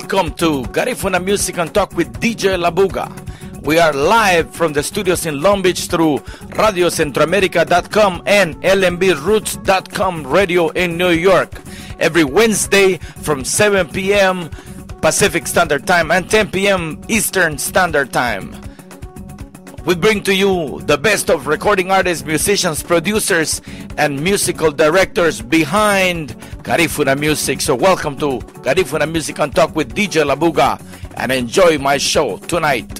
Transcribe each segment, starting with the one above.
Welcome to Garifuna Music and Talk with DJ Labuga. We are live from the studios in Long Beach through RadioCentroamerica.com and LMBRoots.com radio in New York. Every Wednesday from 7 p.m. Pacific Standard Time and 10 p.m. Eastern Standard Time. We bring to you the best of recording artists, musicians, producers, and musical directors behind Garifuna Music. So welcome to Garifuna Music and Talk with DJ Labuga, and enjoy my show tonight.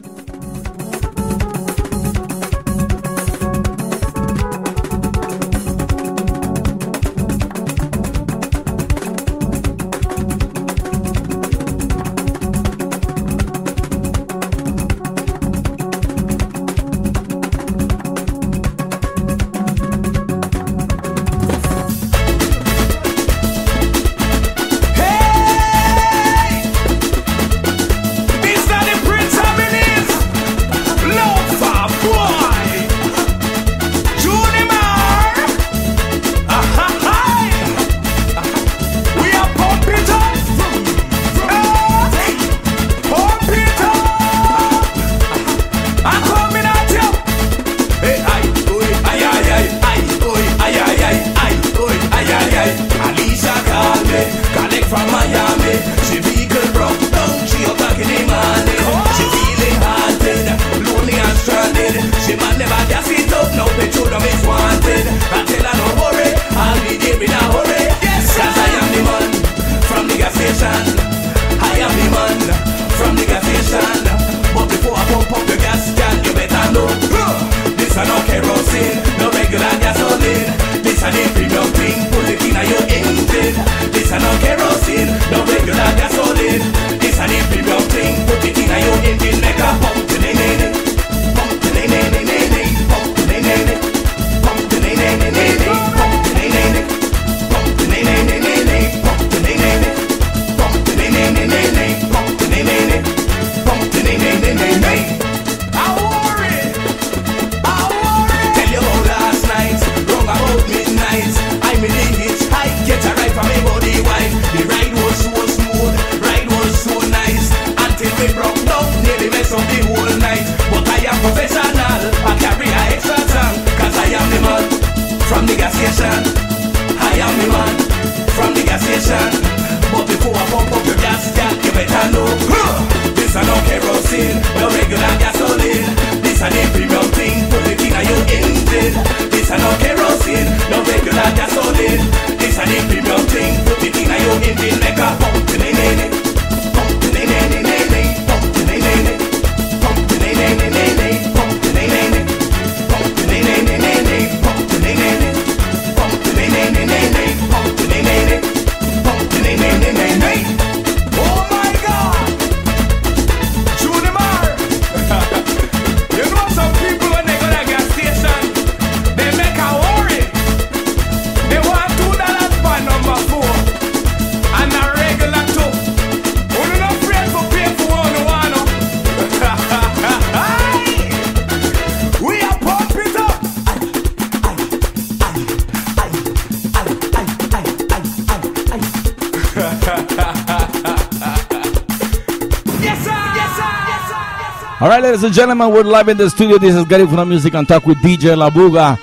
All right, ladies and gentlemen, we're live in the studio. This is Garifuna Music and Talk with DJ Labuga.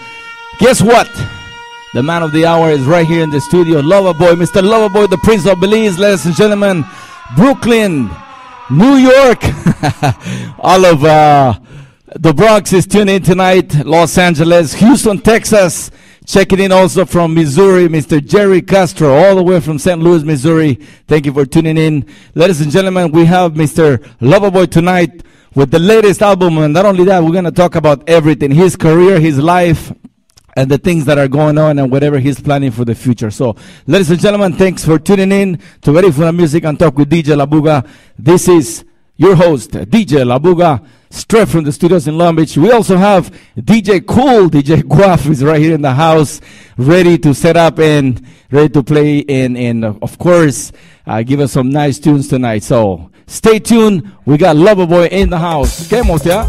Guess what? The man of the hour is right here in the studio, Loverboy, Mr. Loverboy, the Prince of Belize, ladies and gentlemen. Brooklyn, New York, all of the Bronx is tuning in tonight. Los Angeles, Houston, Texas, checking in also from Missouri, Mr. Jerry Castro, all the way from St. Louis, Missouri. Thank you for tuning in. Ladies and gentlemen, we have Mr. Loverboy tonight with the latest album, and not only that, we're going to talk about everything, his career, his life, and the things that are going on and whatever he's planning for the future. So, ladies and gentlemen, thanks for tuning in to Garifuna Music and Talk with DJ Labuga. This is your host, DJ Labuga, straight from the studios in Long Beach. We also have DJ Cool, DJ Guaf is right here in the house, ready to set up and ready to play and of course, give us some nice tunes tonight. So, stay tuned. We got Loverboy in the house. ¿Qué hostia?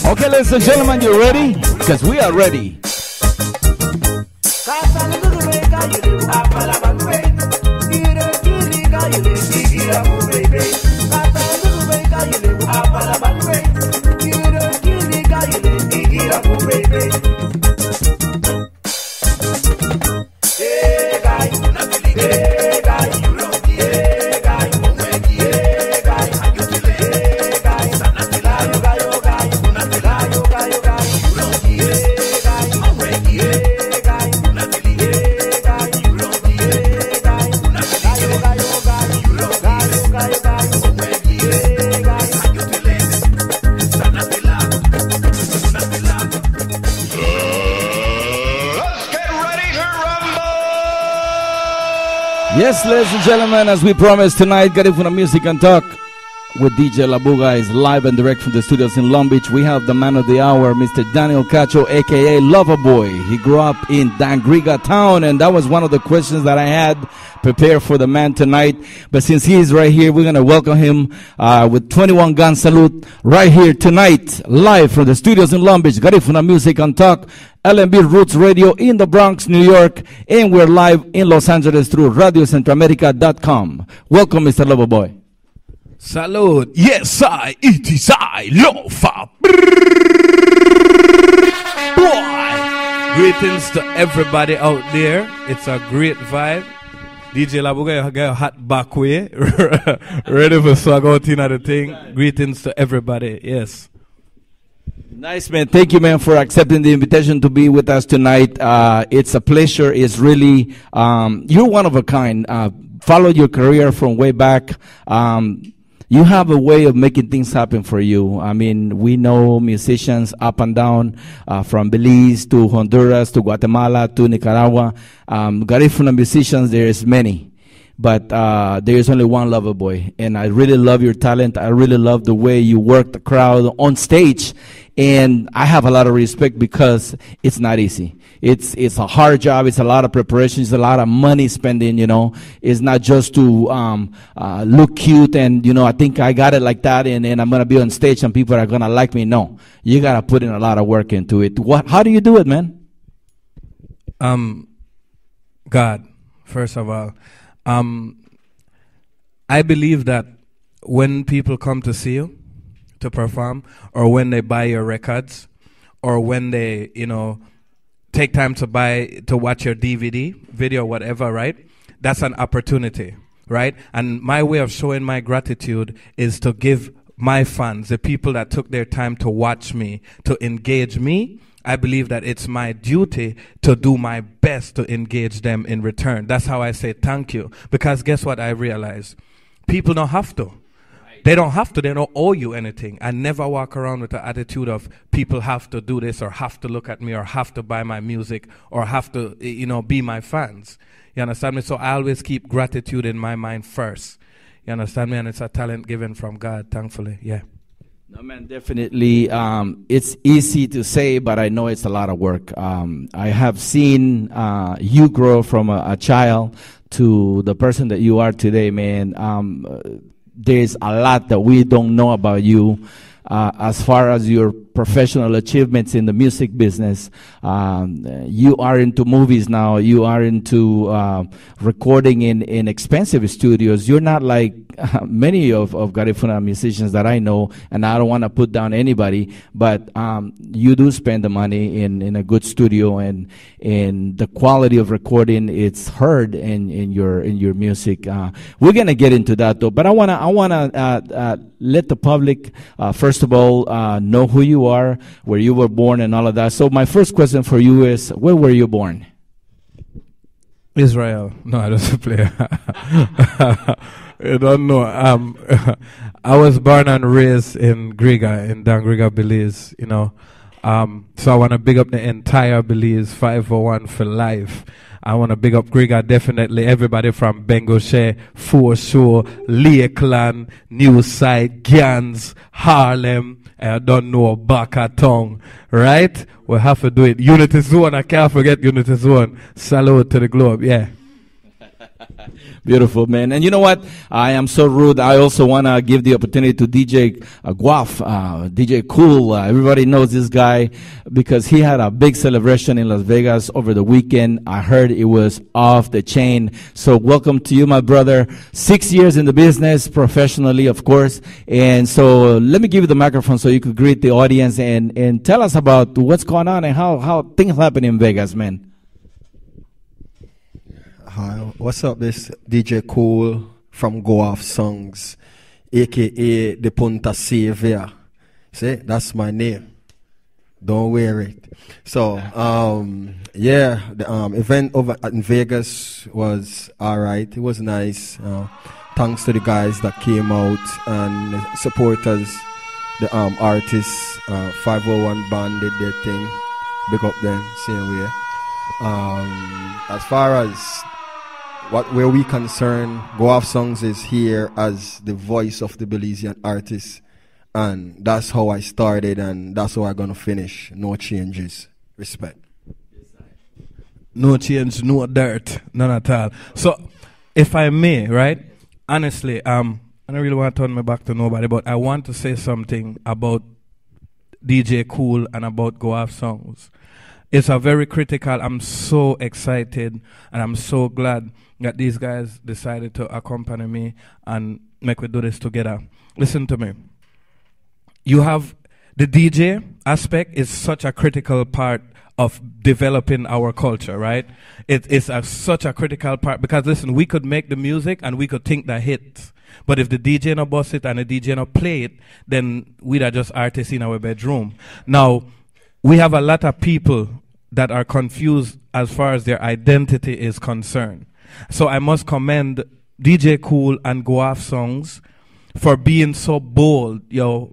Okay, ladies and gentlemen, you ready? Because we are ready. Yes, ladies and gentlemen, as we promised tonight, Garifuna Music and Talk with DJ Labuga is live and direct from the studios in Long Beach. We have the man of the hour, Mr. Daniel Cacho, a.k.a. Loverboy. He grew up in Dangriga town, and that was one of the questions that I had prepared for the man tonight. But since he is right here, we're going to welcome him with 21 Gun Salute right here tonight, live from the studios in Long Beach. Garifuna Music and Talk, LMB Roots Radio in the Bronx, New York, and we're live in Los Angeles through RadioCentroamerica.com. Welcome, Mr. Loverboy. Salud. Yes, it is I, Lofa. Boy. Greetings to everybody out there. It's a great vibe. DJ Labuga, you got a hot back way. Ready for swag out in the thing. Greetings to everybody. Yes. Nice, man. Thank you, man, for accepting the invitation to be with us tonight. It's a pleasure. It's really, you're one of a kind. Followed your career from way back. You have a way of making things happen for you. I mean, we know musicians up and down, from Belize to Honduras to Guatemala to Nicaragua. Garifuna musicians, there's many. But there is only one Loverboy. And I really love your talent. I really love the way you work the crowd on stage. And I have a lot of respect because it's not easy. It's a hard job. It's a lot of preparation. It's a lot of money spending, you know. It's not just to look cute and, you know, I think I got it like that and I'm going to be on stage and people are going to like me. No. You got to put in a lot of work into it. How do you do it, man? God, first of all. I believe that when people come to see you to perform, or when they buy your records, or when they, take time to watch your DVD, video, whatever, right? That's an opportunity, right? And my way of showing my gratitude is to give my fans, the people that took their time to watch me, to engage me. I believe that it's my duty to do my best to engage them in return. That's how I say thank you. Because guess what I realize? People don't have to. They don't have to. They don't owe you anything. I never walk around with the attitude of people have to do this or have to look at me or have to buy my music or have to, be my fans. You understand me? So I always keep gratitude in my mind first. You understand me? And it's a talent given from God, thankfully. Yeah. No, man, definitely. It's easy to say, but I know it's a lot of work. I have seen you grow from a child to the person that you are today, man. There's a lot that we don't know about you as far as your professional achievements in the music business. You are into movies now. You are into recording in expensive studios. You're not like many of Garifuna musicians that I know, and I don't want to put down anybody, but you do spend the money in a good studio, and the quality of recording, it's heard in your music. We're gonna get into that though, but I wanna let the public first of all know who you are, where you were born, and all of that. So my first question for you is, where were you born? Israel. No, I don't play. You don't know. I was born and raised in Griga, in Dangriga, Belize. So I want to big up the entire Belize 501 for life. I want to big up Griga, definitely everybody from Bengoshe, Foreshore, Lakeland, Newside, Gans, Harlem. I don't know Bakatong, right? We have to do it. Unity Zone, I can't forget Unity Zone. Salute to the globe, yeah. Beautiful, man. And you know what? I am so rude. I also want to give the opportunity to DJ Guaf, DJ Cool. Everybody knows this guy because he had a big celebration in Las Vegas over the weekend. I heard it was off the chain. So welcome to you, my brother. 6 years in the business, professionally, of course. And so let me give you the microphone so you could greet the audience and tell us about what's going on and how things happen in Vegas, man. Hi, what's up? This DJ Cool from Go Off Songs, aka the Punta Savior. See, that's my name. Don't wear it. So, the event over in Vegas was alright. It was nice. Thanks to the guys that came out and supporters, the artists. 501 band did their thing. Big up them, same way. As far as where we concern, Go Off Songs is here as the voice of the Belizean artists, and that's how I started, and that's how I'm gonna finish. No changes. Respect. No change, no dirt, none at all. So, if I may, right? Honestly, I don't really want to turn my back to nobody, but I want to say something about DJ Cool and about Go Off Songs. It's a very critical. I'm so excited and I'm so glad that these guys decided to accompany me and make we do this together. Listen to me. You have the DJ aspect is such a critical part of developing our culture, right? It's such a critical part because listen, we could make the music and we could think the hits. But if the DJ no bust it and the DJ no play it, then we'd are just artists in our bedroom. Now, we have a lot of people that are confused as far as their identity is concerned. So I must commend DJ Cool and Go Off Songs for being so bold,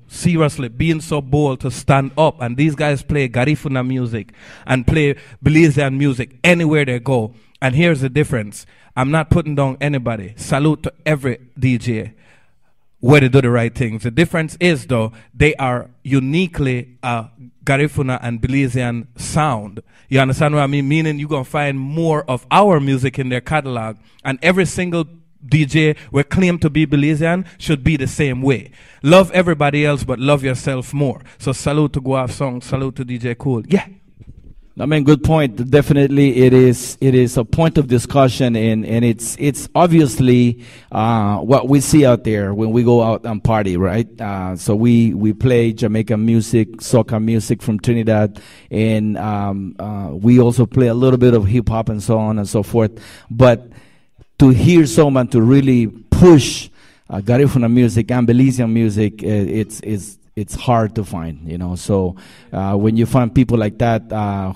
seriously, being so bold to stand up. And these guys play Garifuna music and play Belizean music anywhere they go. And here's the difference. I'm not putting down anybody. Salute to every DJ where they do the right things. The difference is, though, they are uniquely Garifuna and Belizean sound. You understand what I mean? Meaning you're going to find more of our music in their catalog. And every single DJ we claim to be Belizean should be the same way. Love everybody else, but love yourself more. So salute to Go Off Songs. Salute to DJ Cool. Yeah. I mean, good point. Definitely, it is a point of discussion, and it's obviously what we see out there when we go out and party, right? So we play Jamaican music, soca music from Trinidad, and we also play a little bit of hip hop and so on and so forth. But to hear someone to really push Garifuna music and Belizean music, it's hard to find, you know. So when you find people like that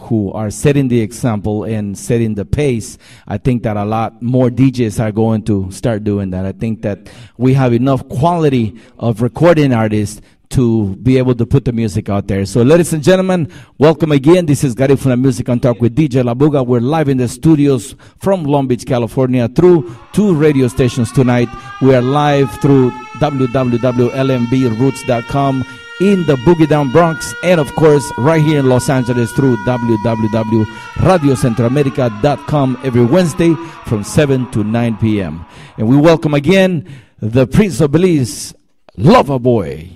who are setting the example and setting the pace, I think that a lot more DJs are going to start doing that. I think that we have enough quality of recording artists to be able to put the music out there. So ladies and gentlemen, welcome again. This is Garifuna Music and Talk with DJ Labuga. We're live in the studios from Long Beach, California through 2 radio stations tonight. We are live through www.lmbRoots.com in the Boogie Down Bronx, and of course right here in Los Angeles through www.radiocentroamerica.com every Wednesday from 7 to 9 p.m. And we welcome again the Prince of Belize, Loverboy.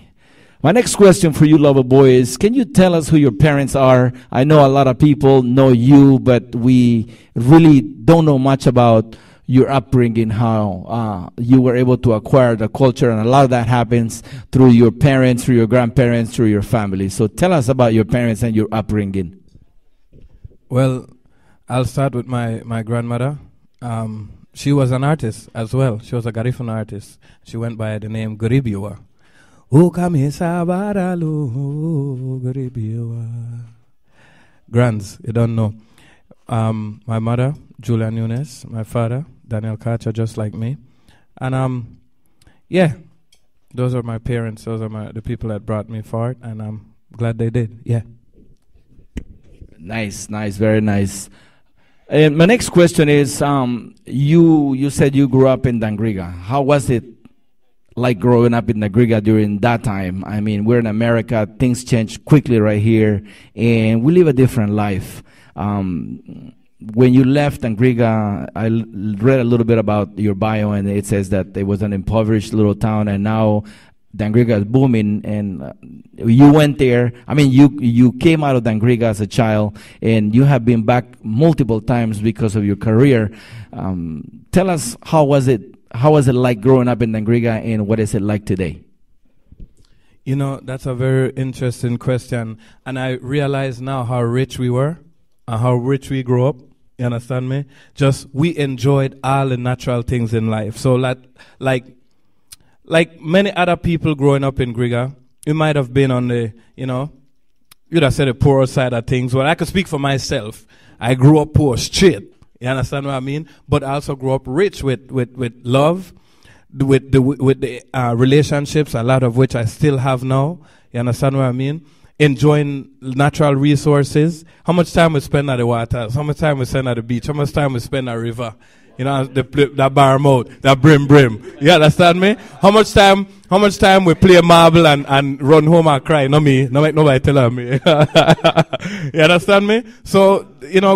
My next question for you, Loverboy, is can you tell us who your parents are? I know a lot of people know you, but we really don't know much about your upbringing, how you were able to acquire the culture, and a lot of that happens through your parents, through your grandparents, through your family. So tell us about your parents and your upbringing. Well, I'll start with my grandmother. She was an artist as well. She was a Garifuna artist. She went by the name Garibiwa. Grands, you don't know. My mother, Julia Nunes. My father, Daniel Carter, just like me. And yeah, those are my parents. Those are the people that brought me forward, and I'm glad they did. Yeah. Nice, very nice. And my next question is, you said you grew up in Dangriga. How was it like growing up in Dangriga during that time? I mean, we're in America, things change quickly right here, and we live a different life. When you left Dangriga, I read a little bit about your bio, and it says that it was an impoverished little town, and now Dangriga is booming, and you went there. I mean, you came out of Dangriga as a child, and you have been back multiple times because of your career. Tell us, how was it like growing up in Dangriga, and what is it like today? You know, that's a very interesting question, and I realize now how rich we were and how rich we grew up. You understand me? Just we enjoyed all the natural things in life. So like many other people growing up in Griga, you might have been on the, you'd have said the poorer side of things. Well, I could speak for myself. I grew up poor, straight. You understand what I mean? But I also grew up rich with love, with the relationships, a lot of which I still have now. You understand what I mean? Enjoying natural resources. How much time we spend at the waters? How much time we spend at the beach? How much time we spend at the river? That bar mode, that brim. You understand me? How much time we play marble and run home and cry? Not me. No make nobody tell me. You understand me? So,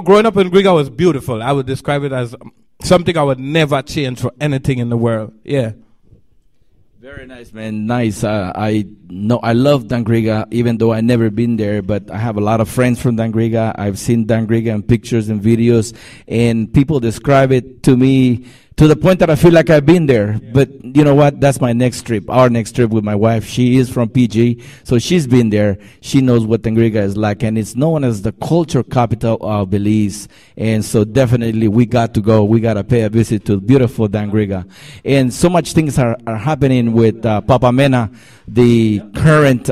growing up in Griga was beautiful. I would describe it as something I would never change for anything in the world. Yeah. Very nice, man. Nice. I love Dangriga, even though I never been there, but I have a lot of friends from Dangriga. I've seen Dangriga in pictures and videos, and people describe it to me to the point that I feel like I've been there. Yeah. But you know what? That's my next trip, our next trip with my wife. She is from PG, so she's been there. She knows what Dangriga is like, and it's known as the culture capital of Belize. And so definitely we got to go. We got to pay a visit to beautiful Dangriga. And so much things are happening with Papa Mena, the current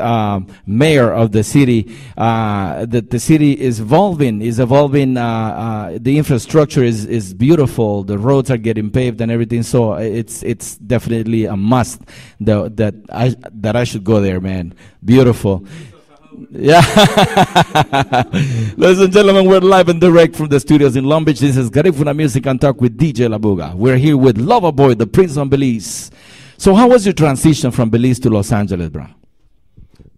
mayor of the city. The city is evolving. The infrastructure is beautiful. The roads are getting paved and everything. So it's definitely a must that I should go there, man. Beautiful. Yeah. Ladies and gentlemen, we're live and direct from the studios in Long Beach. This is Garifuna Music and Talk with DJ Labuga. We're here with Loverboy, the Prince of Belize. So how was your transition from Belize to Los Angeles, bro?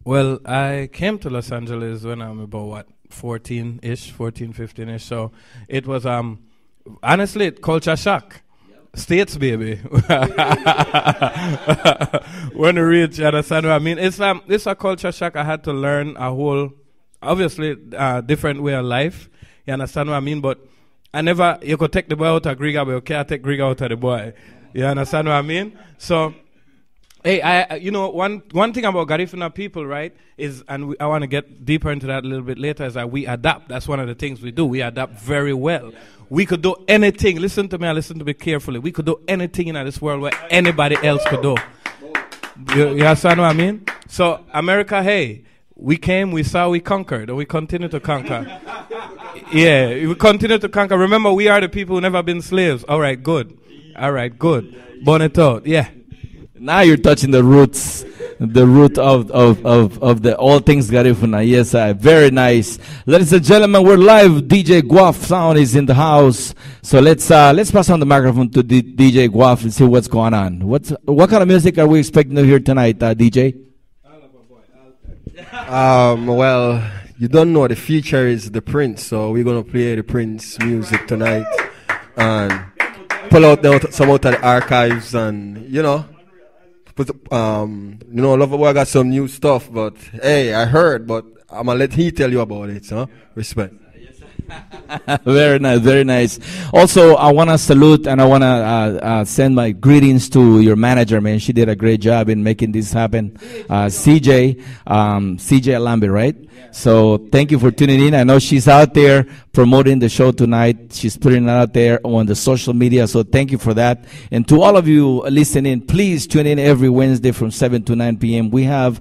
Well, I came to Los Angeles when I'm about, 14, 15-ish. So it was, honestly, culture shock. States, baby. When you reach, you understand what I mean? It's a culture shock. I had to learn a whole obviously different way of life. You understand what I mean? But you could take the boy out of Griga, but you can't take Griga out of the boy. You understand what I mean? So, hey, one thing about Garifuna people, right, is, and I want to get deeper into that a little bit later, is that we adapt. That's one of the things we do. We adapt very well. We could do anything. Listen to me and listen to me carefully. We could do anything in this world where anybody else could do. You understand what I mean? So, America, hey, we came, we saw, we conquered, and we continue to conquer. Yeah, we continue to conquer. Remember, we are the people who never been slaves. All right, good. Burn it out. Yeah. Now you're touching the roots, the root of the all things Garifuna. Yes, very nice. Ladies and gentlemen, we're live. DJ Guaf Sound is in the house. So let's pass on the microphone to DJ Guaf and see what's going on. What kind of music are we expecting to hear tonight, DJ? Well, you don't know, the feature is the Prince, so we're gonna play the Prince music tonight and pull out some out of the archives, and Loverboy got some new stuff, but hey, I heard, but I'm gonna let he tell you about it, huh? Respect. Very nice, very nice. Also, I want to salute and I want to send my greetings to your manager, man. She did a great job in making this happen. CJ Alambi, right? Yeah. So thank you for tuning in. I know she's out there promoting the show tonight. She's putting it out there on the social media. So thank you for that. And to all of you listening, please tune in every Wednesday from 7 to 9 p.m. We have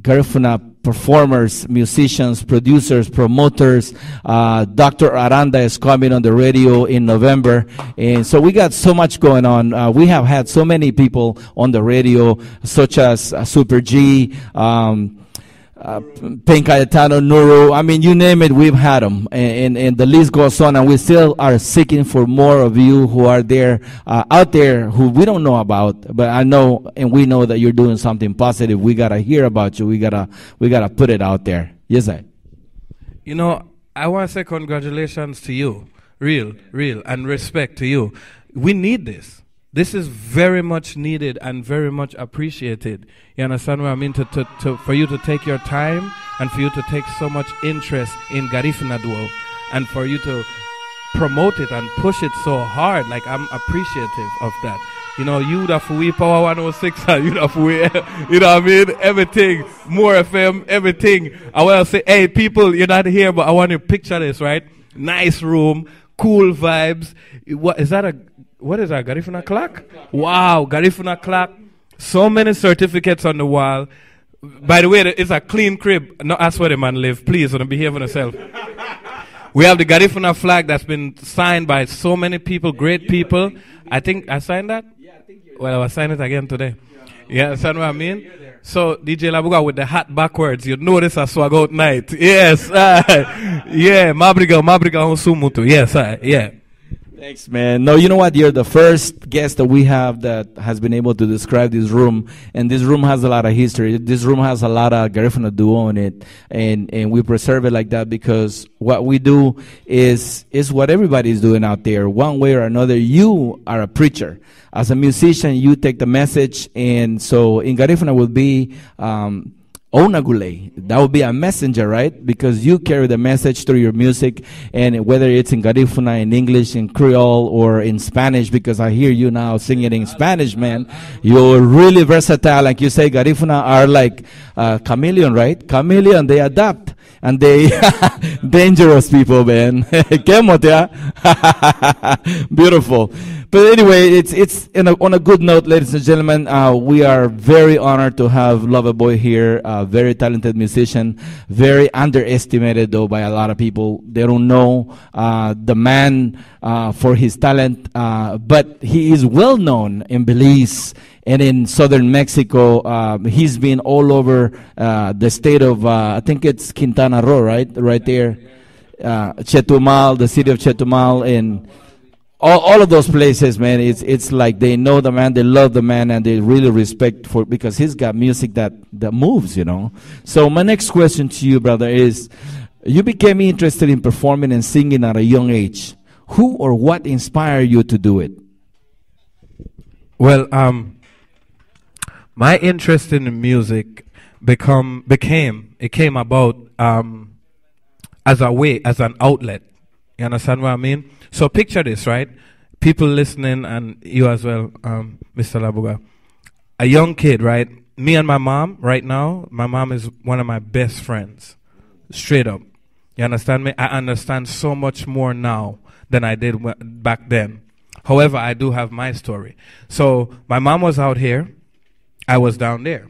Garifuna performers, musicians, producers, promoters. Dr. Aranda is coming on the radio in November. And so we got so much going on. We have had so many people on the radio, such as Super G, Pink Cayetano, Nuru. I mean, you name it, we've had them. And the list goes on. And we still are seeking for more of you who are there, out there, who we don't know about. But I know, and we know that you're doing something positive. We got to hear about you. We gotta put it out there. Yes, sir. I want to say congratulations to you. Real, and respect to you. We need this. This is very much needed and very much appreciated. You understand what I mean? For you to take your time and for you to take so much interest in Garifuna Duo and for you to promote it and push it so hard. Like, I'm appreciative of that. You the Fui Power 106, you the Fui, you know what I mean? Everything, More FM, everything. I want to say, hey, people, you're not here, but I want you to picture this, right? Nice room, cool vibes. What is that? Garifuna clock? Wow, Garifuna clock. So many certificates on the wall. By the way, it's a clean crib. No, that's where the man live. Please, don't behave on yourself. We have the Garifuna flag that's been signed by so many people, great people. I think I signed that? Well, I'll sign it again today. You understand what I mean? So, DJ Labuga with the hat backwards, you know this a swag out night. Yes, yeah, Mabriga Sumutu. Yes, yeah. Thanks, man. No, you know what? You're the first guest that we have that has been able to describe this room. And this room has a lot of history. This room has a lot of Garifuna Duo in it. And we preserve it like that because what we do is what everybody's doing out there. One way or another, you are a preacher. As a musician, you take the message. And so in Garifuna will be Onagule. That would be a messenger, right? Because you carry the message through your music, and whether it's in Garifuna, in English, in Creole, or in Spanish, because I hear you now singing in Spanish, man. You're really versatile. Like you say, Garifuna are like chameleon, right? Chameleon, they adapt. And they dangerous people, man. Beautiful. But anyway, it's on a good note, ladies and gentlemen. We are very honored to have Loverboy here, a very talented musician, very underestimated though by a lot of people. They don't know the man for his talent, but he is well known in Belize and in southern Mexico. He's been all over the state of, I think it's Quintana Roo, right there. Chetumal, the city of Chetumal, and all of those places, man. It's like they know the man, they love the man, and they really respect because he's got music that moves, So my next question to you, brother, is you became interested in performing and singing at a young age. Who or what inspired you to do it? Well, My interest in music came about as an outlet. You understand what I mean? So picture this, right? People listening, and you as well, Mr. Labuga. A young kid, right? Me and my mom, right now, my mom is one of my best friends. Straight up. You understand me? I understand so much more now than I did back then. However, I do have my story. So my mom was out here. I was down there.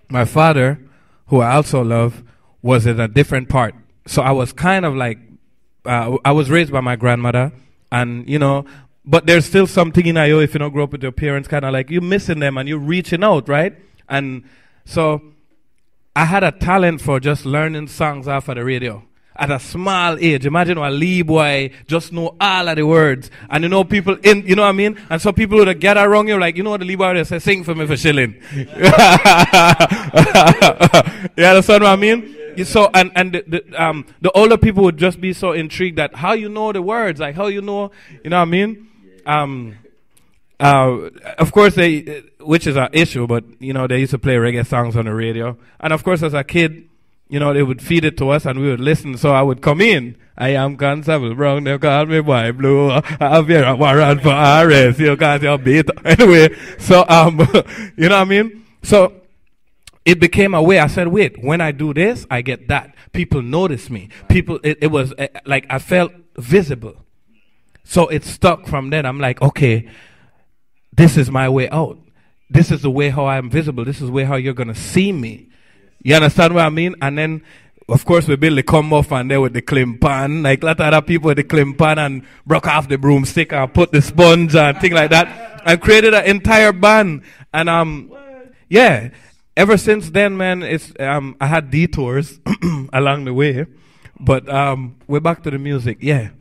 My father, who I also love, was in a different part. So I was kind of like, I was raised by my grandmother, and you know, but there's still something in you if you don't grow up with your parents, kind of like you're missing them and you're reaching out, right? And so I had a talent for just learning songs off of the radio at a small age. Imagine a Lee boy just know all of the words, and you know people in, you know what I mean? And so people would get around you like, you know what the Lee boy they say, sing for me for shilling. You understand what I mean? So and the older people would just be so intrigued that how you know the words, like how you know what I mean? Of course which is an issue, but you know they used to play reggae songs on the radio, and of course as a kid, you know, they would feed it to us and we would listen. So I would come in. I am Constable Brown, they call me Boy Blue. I have here a warrant for arrest. You can't your beat. Anyway, so, you know what I mean? So it became a way. I said, wait, when I do this, I get that. People notice me. People, it was like I felt visible. So it stuck from then. I'm like, okay, this is my way out. This is the way how I'm visible. This is the way how you're going to see me. You understand what I mean? And then, of course, we built the come off and there with the clim pan. Like a lot of other people with the clim pan and broke off the broomstick and put the sponge and things like that. And created an entire band. And, yeah, ever since then, man, it's, I had detours along the way. But, we're back to the music. Yeah.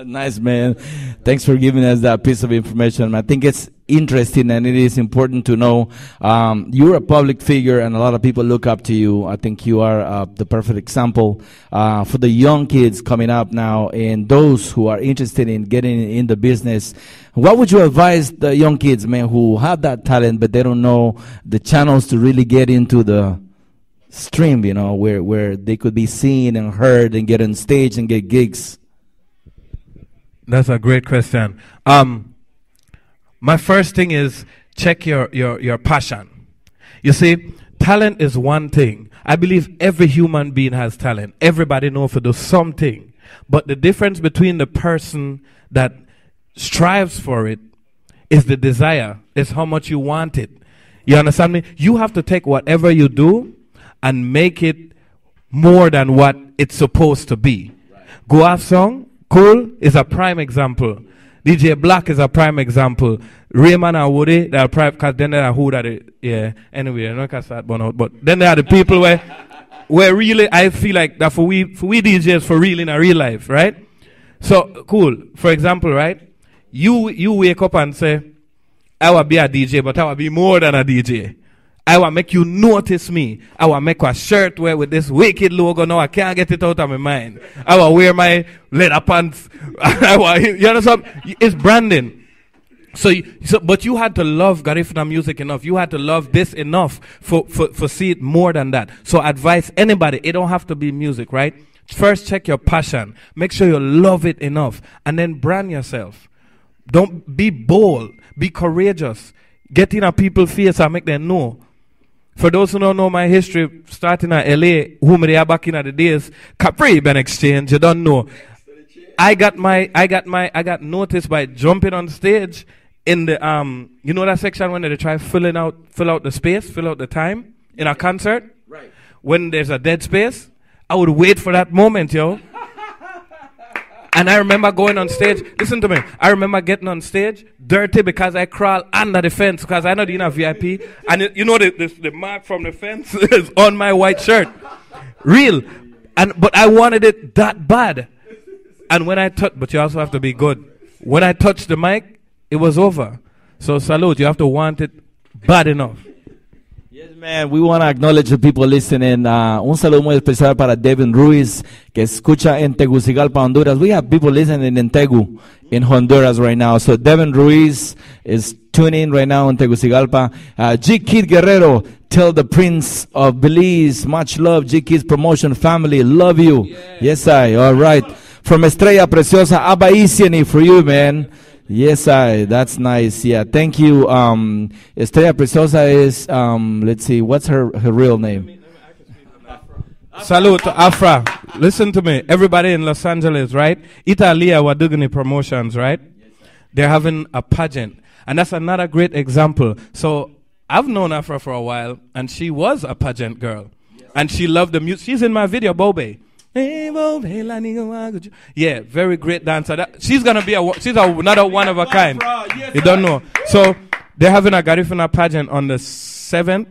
Nice, man. Thanks for giving us that piece of information. I think it's interesting and it is important to know. You're a public figure and a lot of people look up to you. I think you are the perfect example for the young kids coming up now and those who are interested in getting in the business. What would you advise the young kids, man, who have that talent but they don't know the channels to really get into the stream, you know, where they could be seen and heard and get on stage and get gigs? That's a great question. My first thing is check your passion. You see, talent is one thing. I believe every human being has talent. Everybody knows to do something. But the difference between the person that strives for it is the desire, is how much you want it. You understand me? You have to take whatever you do and make it more than what it's supposed to be. Go off song. Cool is a prime example. DJ Black is a prime example. Rayman and Woody, they are prime, because then they are who that, yeah. Anyway, I'm not going to start burn out, but then there are the people where really, I feel like that for we DJs for real in a real life, right? So, cool. For example, right? You wake up and say, I will be a DJ, but I will be more than a DJ. I will make you notice me. I will make a shirt wear with this wicked logo. No, I can't get it out of my mind. I will wear my leather pants. You understand? It's branding. But you had to love Garifuna music enough. You had to love this enough for see it more than that. So advise anybody. It don't have to be music, right? First check your passion. Make sure you love it enough. And then brand yourself. Don't be bold. Be courageous. Get in a people's face and make them know. For those who don't know my history, starting at LA, whom they are back in the days, Caribbean Exchange, you don't know. I got noticed by jumping on stage in the you know that section when they try fill out the space, fill out the time in a concert? Right. When there's a dead space, I would wait for that moment, yo. And I remember going on stage. Listen to me. I remember getting on stage dirty because I crawl under the fence because I know in a VIP. And you know the mark from the fence is on my white shirt. Real. But I wanted it that bad. And when I touched, but you also have to be good. When I touched the mic, it was over. So salute. You have to want it bad enough. Yes, Man, we want to acknowledge the people listening. Un saludo muy especial para Devin Ruiz, que escucha en Tegucigalpa, Honduras. We have people listening in Tegu, in Honduras right now. So Devin Ruiz is tuning right now in Tegucigalpa. G. Kid Guerrero, tell the Prince of Belize, much love. G. Kid's promotion family, love you. Yeah. Yes, I. All right. From Estrella Preciosa, Abba Isiani for you, man. Yes, that's nice. Yeah, thank you. Estrella Preciosa is, let's see, what's her real name? Salute to Afra. Listen to me. Everybody in Los Angeles, right? Italia Wadugani Promotions, right? They're having a pageant. And that's another great example. So I've known Afra for a while, and she was a pageant girl. And she loved the music. She's in my video, Bobe. Yeah, very great dancer. She's gonna be another one of a kind. You don't know. So they're having a Garifuna pageant on the 7th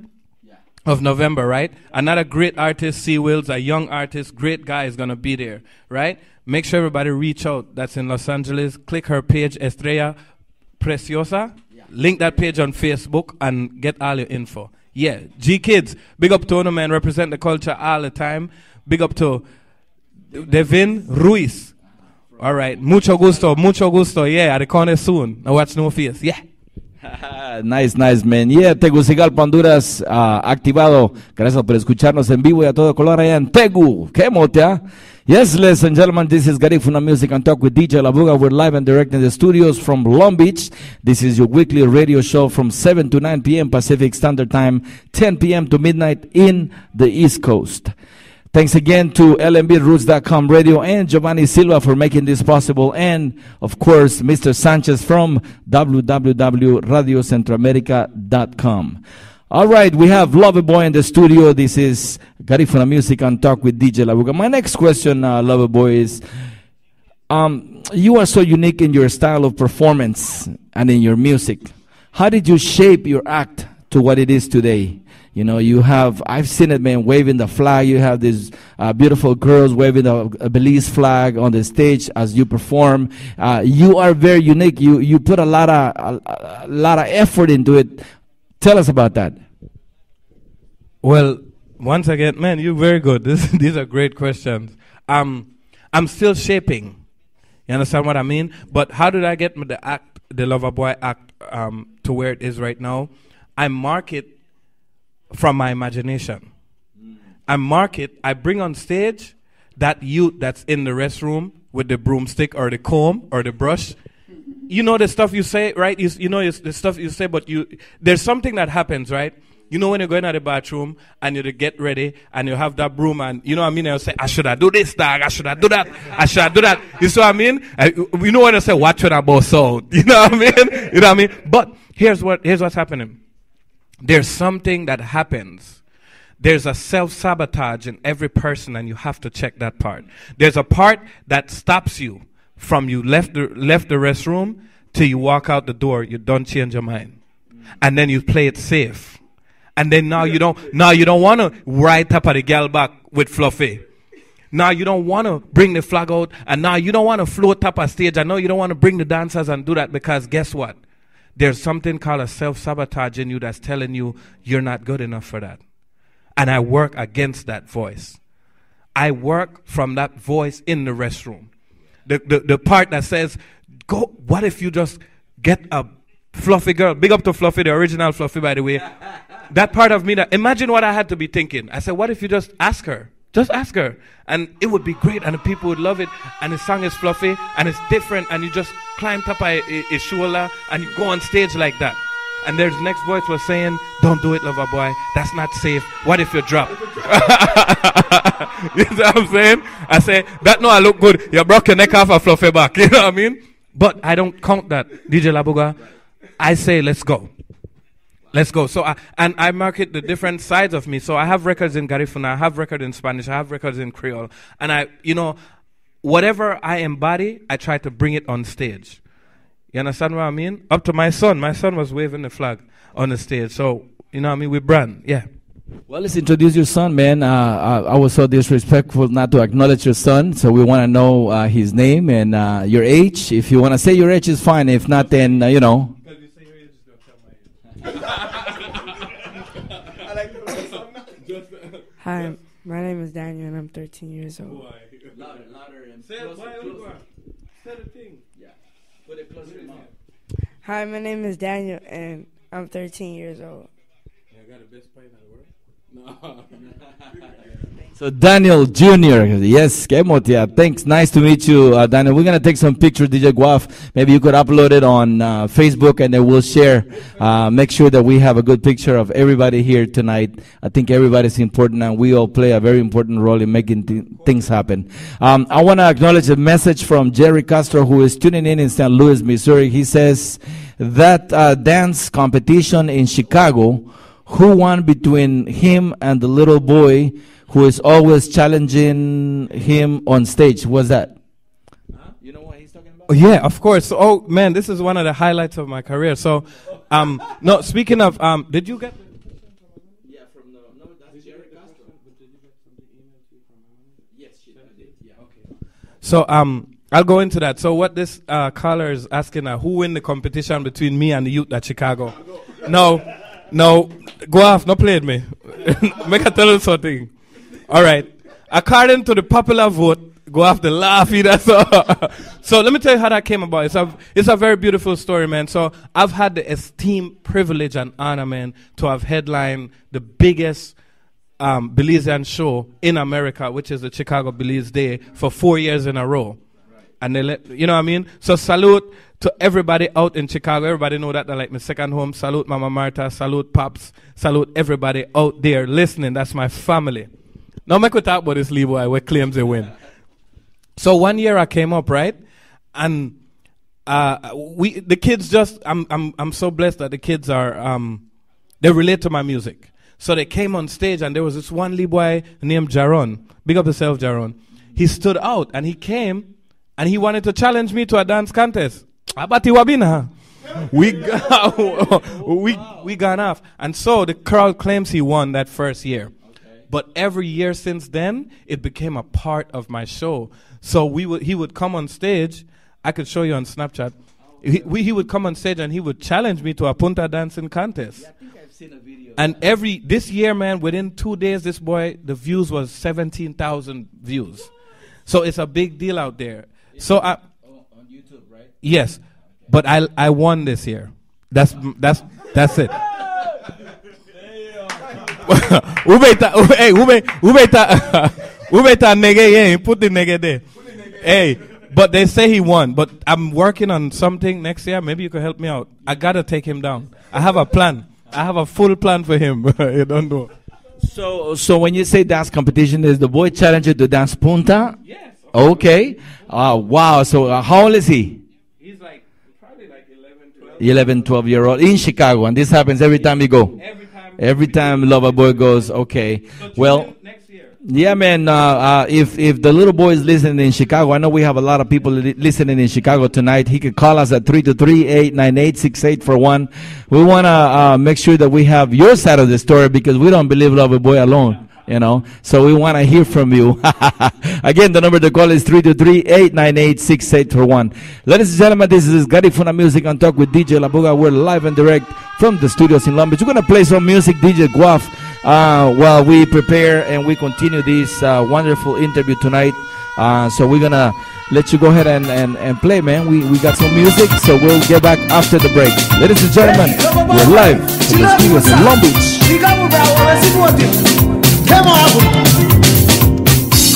of November, right? Another great artist, C. Wills, a young artist, great guy is gonna be there, right? Make sure everybody reach out. That's in Los Angeles. Click her page, Estrella Preciosa. Link that page on Facebook and get all your info. Yeah, G Kids, big up to man, represent the culture all the time. Big up to Devin Ruiz. All right. Mucho gusto. Yeah, at the corner soon. Now watch no face. Yeah. Nice, man. Yeah, Tegucigalpa, Honduras, activado. Gracias por escucharnos en vivo y a todo color allá en Tegu. ¿Qué motea? Yes, ladies and gentlemen, this is Garifuna Music and Talk with DJ Labuga. We're live and direct in the studios from Long Beach. This is your weekly radio show from 7 to 9 p.m. Pacific Standard Time, 10 p.m. to midnight in the East Coast. Thanks again to LMBRoots.com radio and Giovanni Silva for making this possible. And, of course, Mr. Sanchez from www.radiocentroamerica.com. All right, we have Loverboy in the studio. This is Garifuna Music and Talk with DJ Labuga. My next question, Loverboy, is you are so unique in your style of performance and in your music. How did you shape your act to what it is today? You know, I've seen it, man, waving the flag. You have these beautiful girls waving a Belize flag on the stage as you perform. You are very unique. You put a lot of effort into it. Tell us about that. Well, once again, man, you're very good. These are great questions. I'm still shaping. You understand what I mean? But how did I get the Loverboy act, to where it is right now? I mark it from my imagination. I bring on stage that youth that's in the restroom with the broomstick or the comb or the brush. You know the stuff you say, right? You know the stuff you say, but there's something that happens, right? You know when you're going out the bathroom and you get ready and you have that broom and you know what I mean? You'll say, I should have do this, dog. I should have do that. I should have do that. You see what I mean? You know when I say, watch when I both sound. You know what I mean? You know what I mean? But here's what's happening. There's something that happens. There's a self-sabotage in every person, and you have to check that part. There's a part that stops you from you left the restroom till you walk out the door. You don't change your mind, and then you play it safe. And then now you don't want to ride up at the gal back with Fluffy. Now you don't want to bring the flag out, and now you don't want to float up a stage. I know you don't want to bring the dancers and do that because guess what? There's something called a self-sabotage in you that's telling you you're not good enough for that. And I work against that voice. I work from that voice in the restroom. The part that says, "Go. What if you just get a Fluffy girl?" Big up to Fluffy, the original Fluffy, by the way. That part of me, imagine what I had to be thinking. I said, what if you just ask her? Just ask her. And it would be great, and the people would love it. And the song is fluffy, and it's different, and you just climb up his shoulder, and you go on stage like that. And there's next voice was saying, don't do it, Loverboy. That's not safe. What if you drop? You know what I'm saying? I say, that no, I look good. You broke your neck off a fluffy back. You know what I mean? But I don't count that, DJ Labuga. I say, let's go. Let's go. So, I market the different sides of me. So I have records in Garifuna, I have records in Spanish, I have records in Creole. And whatever I embody, I try to bring it on stage. You understand what I mean? Up to my son. My son was waving the flag on the stage. So, you know what I mean? We brand. Yeah. Well, let's introduce your son, man. I was so disrespectful not to acknowledge your son. So we want to know his name and your age. If you want to say your age, is fine. If not, then, Because you say your age, is going to tell my age. Hi, my name is Daniel and I'm 13 years old. Louder and Say the thing. Yeah. Put it closer to your mouth. Hi, my name is Daniel and I'm 13 years old. I got the best pint in the world. So Daniel Jr. Yes, Kemotia. Thanks. Nice to meet you, Daniel. We're gonna take some pictures, DJ Guaf. Maybe you could upload it on Facebook, and then we'll share. Make sure that we have a good picture of everybody here tonight. I think everybody's important, and we all play a very important role in making things happen. I want to acknowledge a message from Jerry Castro, who is tuning in St. Louis, Missouri. He says that dance competition in Chicago, who won between him and the little boy who is always challenging him on stage? Was that? You know what he's talking about? Oh, yeah, of course. Oh man, this is one of the highlights of my career. So, no. Speaking of, did you get? Yeah, from the that's Jerry Castro. Yes, she did. Yeah. Okay. So, I'll go into that. So, what this caller is asking, who win the competition between me and the youth at Chicago? No, go off. No play with me. Make a tell you something. All right. According to the popular vote, go off the laughy. That's all. So let me tell you how that came about. It's a very beautiful story, man. So I've had the esteemed privilege and honor, man, to have headlined the biggest Belizean show in America, which is the Chicago Belize Day, for 4 years in a row. Right. And they you know what I mean? So salute to everybody out in Chicago. Everybody know that they're like my second home. Salute Mama Martha. Salute Pops. Salute everybody out there listening. That's my family. Now make we talk about this Lee boy where claims they win. So 1 year I came up, right? And the kids just I'm so blessed that the kids are they relate to my music. So they came on stage and there was this one Lee boy named Jaron. Big up yourself, Jaron. He stood out and he came and he wanted to challenge me to a dance contest. Abati wabina. We gone off. And so the crowd claims he won that first year. But every year since then, it became a part of my show. So he would come on stage. I could show you on Snapchat. He would come on stage and he would challenge me to a punta dancing contest. Yeah, I think I've seen a video. And this year, man, within 2 days, this boy, the views was 17,000 views. So it's a big deal out there. So on YouTube, right? Yes, but I won this year. That's it. Put the nigga there. Hey, but they say he won. But I'm working on something next year. Maybe you could help me out. I gotta take him down. I have a plan. I have a full plan for him. You don't know. So when you say dance competition, is the boy challenge you to dance punta? Yes. Okay. Wow. So how old is he? He's probably 11, 12 year old in Chicago, and this happens every time you go. Every time Loverboy goes, okay. Well, next year. Yeah, man. If the little boy is listening in Chicago, I know we have a lot of people listening in Chicago tonight. He could call us at 323-898-6841. We want to make sure that we have your side of the story because we don't believe Loverboy alone. You know, so we want to hear from you. Again, the number to call is 323-898-6841. Ladies and gentlemen, this is Garifuna Music on Talk with DJ Labuga. We're live and direct from the studios in Long Beach. We're going to play some music, DJ Guaf, while we prepare and we continue this wonderful interview tonight. So we're going to let you go ahead and play, man. We got some music, so we'll get back after the break. Ladies and gentlemen, we're live from the studios in Long Beach. Come on.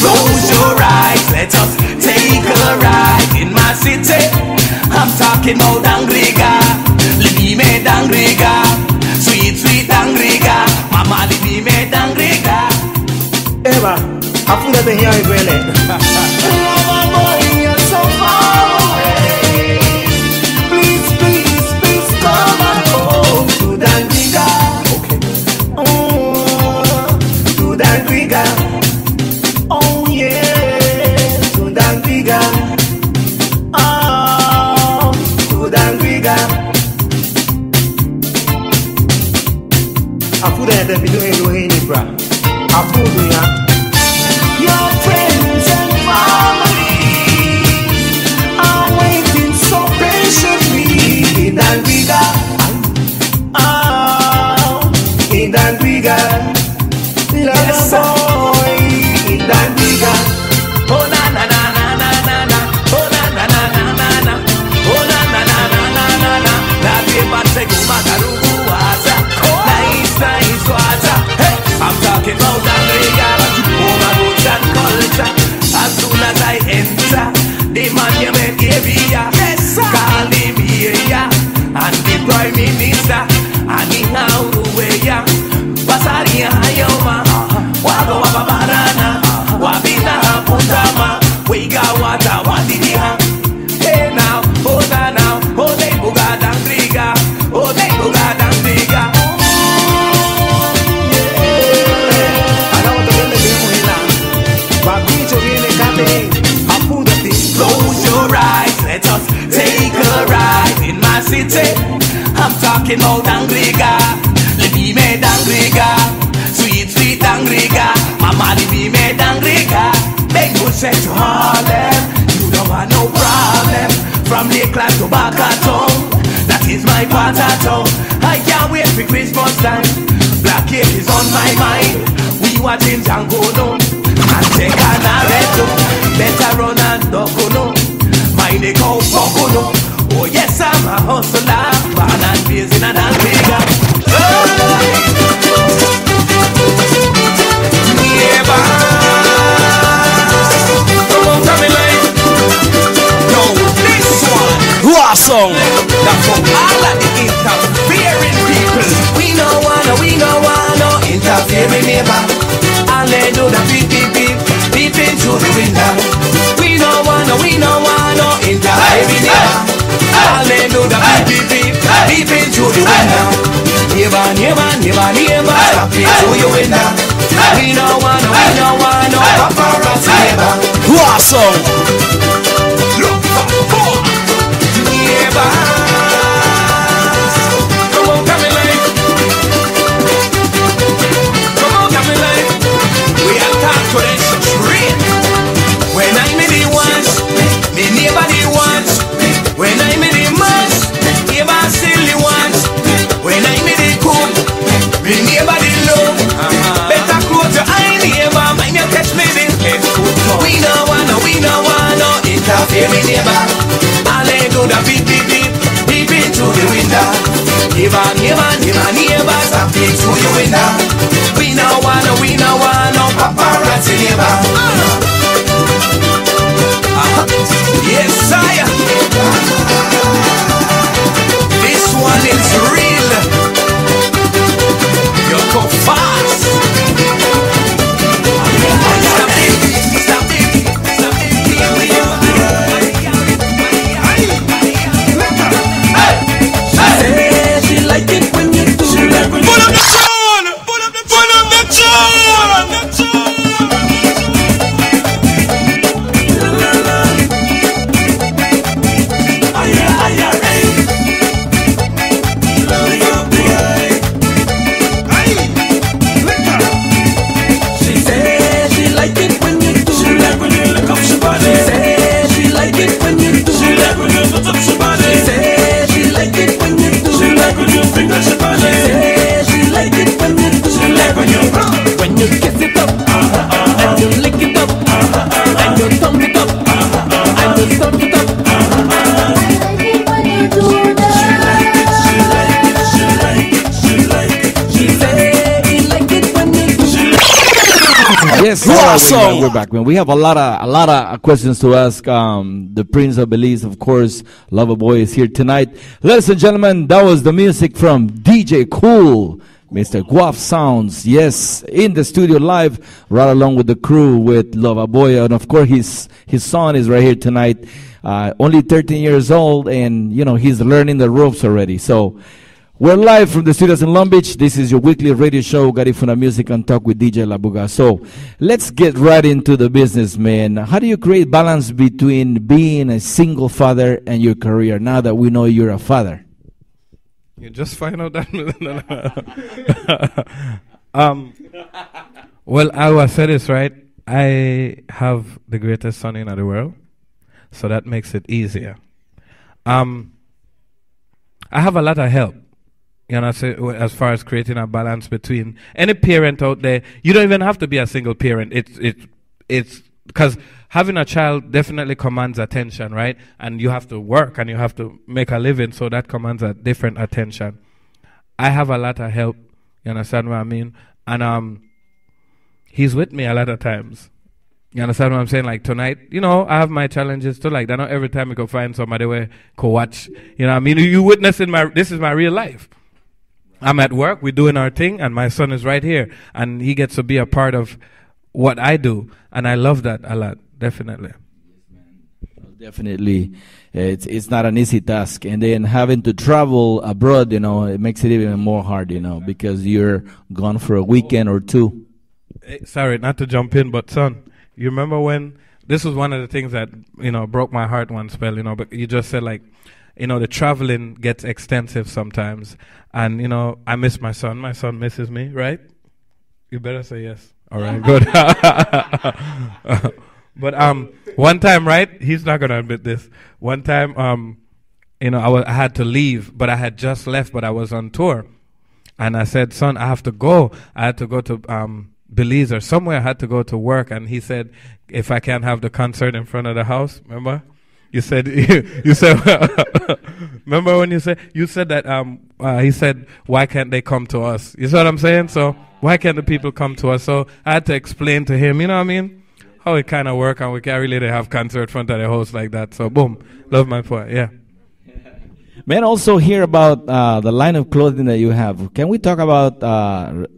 Close your eyes, let us take a ride in my city. I'm talking about Dangriga, Libime Dangriga, sweet Dangriga, Mama Libime Dangriga. Eva, after the here really. You're so far away. Please come and home to Dangriga. Dangriga, oh yeah, to Dangriga, oh, to Dangriga. Afuda ya tempido hendo heni bra, afudu ya. Your friends and family are waiting so patiently in Dangriga, oh, in Dangriga. Yes, talking about Dangriga. Libi me Dangriga. Sweet, sweet Dangriga. Mama libi me Dangriga. Make good sense to Harlem. You don't want no problem. From Lakeland to Bacatown. That is my part of town. I can't wait for Christmas time. Black cake is on my mind. We watching Django down. And take an arresto. Better run and duck no. Mind the cow fuck no. Oh yes, I'm a hustler. Born and raised in a Dangriga. Neighbor, come on, tell me like. No, this one. Awesome. That's for all of the interfering people. We no wanna interfere with neighbor. And they do the beep beep beep, beep into the window. We no wanna interfere with neighbor. And they do the beep beep beep, beep into the window. Neighbor, stop it to your window. We no wanna paparazzi neighbor. Awesome. Look for neighbor. Come on, come in like. Come on, come in like. We have talk to them straight. When I'm in the ones, me neighbor the ones. When I'm in the much, neighbor silly ones. When I'm in the cool, me neighbor the low. Better close your eye, neighbor. Mind you catch me this head food. We no wanna interfere with neighbor. All they do the beep beep beep, beep into the window. Neighbor, stop it to your window. We no wanna paparazzi neighbor. Yes, sire. This one is real. You go fast. Stop it. Here we are. Hey. She like it when you do. She like when you put up the tune. Put up the tune. Yes, awesome. We're back, man. We have a lot of questions to ask. The Prince of Belize, of course, Loverboy is here tonight. Ladies and gentlemen, that was the music from DJ Cool, Mr. Guap Sounds. Yes, in the studio live, right along with the crew with Loverboy, and of course his son is right here tonight. Only 13 years old, and you know he's learning the ropes already. So. We're live from the studios in Long Beach. This is your weekly radio show, Garifuna Music and Talk with DJ Labuga. So let's get right into the business, man. How do you create balance between being a single father and your career now that we know you're a father? You just find out that. Well, I will say this, right? I have the greatest son in the world, so that makes it easier. I have a lot of help. You know, as far as creating a balance between any parent out there, you don't even have to be a single parent. It's because having a child definitely commands attention, right? And you have to work and you have to make a living, so that commands a different attention. I have a lot of help. You understand what I mean? And he's with me a lot of times. You understand what I'm saying? Like tonight, you know, I have my challenges too. Like, I know every time you can find somebody where could watch. You know what I mean? You witnessing this is my real life. I'm at work, we're doing our thing, and my son is right here. And he gets to be a part of what I do. And I love that a lot, definitely. Definitely. It's not an easy task. And then having to travel abroad, you know, it makes it even more hard, you know, because you're gone for a weekend or two. Hey, sorry, not to jump in, but son, you remember when, this was one of the things that, you know, broke my heart one spell, you know, but you just said like, the traveling gets extensive sometimes. And, I miss my son. My son misses me, right? You better say yes. All right, good. But one time, right? He's not going to admit this. One time, I had to leave, but I had just left, but I was on tour. And I said, son, I have to go. I had to go to Belize or somewhere. I had to go to work. And he said, if I can't have the concert in front of the house, remember? You said, remember when you said that, he said, why can't they come to us? You see what I'm saying? So why can't the people come to us? So I had to explain to him, you know what I mean? How it kind of work, and we can't really have concert in front of the house like that. So boom, love my point, yeah. Man, also hear about the line of clothing that you have. Can we talk about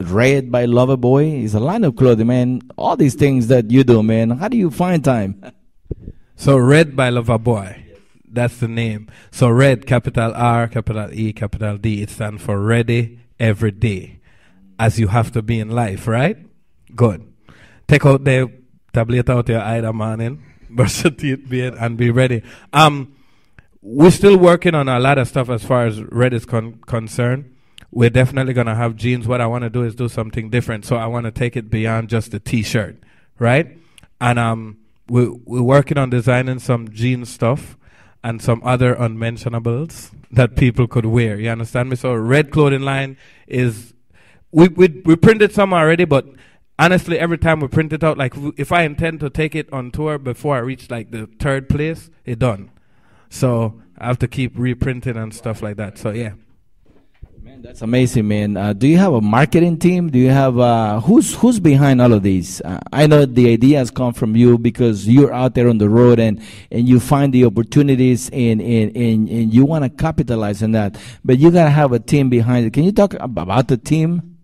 Red by Loverboy? It's a line of clothing, man. All these things that you do, man. How do you find time? So Red by Loverboy, that's the name. So Red, capital R, capital E, capital D. It stands for ready every day, as you have to be in life, right? Good. Take out the tablet out your eye that morning, brush your teeth, and be ready. We're still working on a lot of stuff as far as Red is concerned. We're definitely going to have jeans. What I want to do is do something different. So I want to take it beyond just the T-shirt, right? And we're working on designing some jean stuff and some other unmentionables that people could wear. You understand me? So Red clothing line is, we printed some already, but honestly, every time we print it out, like if I intend to take it on tour before I reach like the third place, it's done. So I have to keep reprinting and stuff like that. So yeah. Man, that's amazing, man. Do you have a marketing team? Do you have who's behind all of these? I know the ideas come from you because you're out there on the road and you find the opportunities and you want to capitalize on that. But you gotta have a team behind it. Can you talk about the team?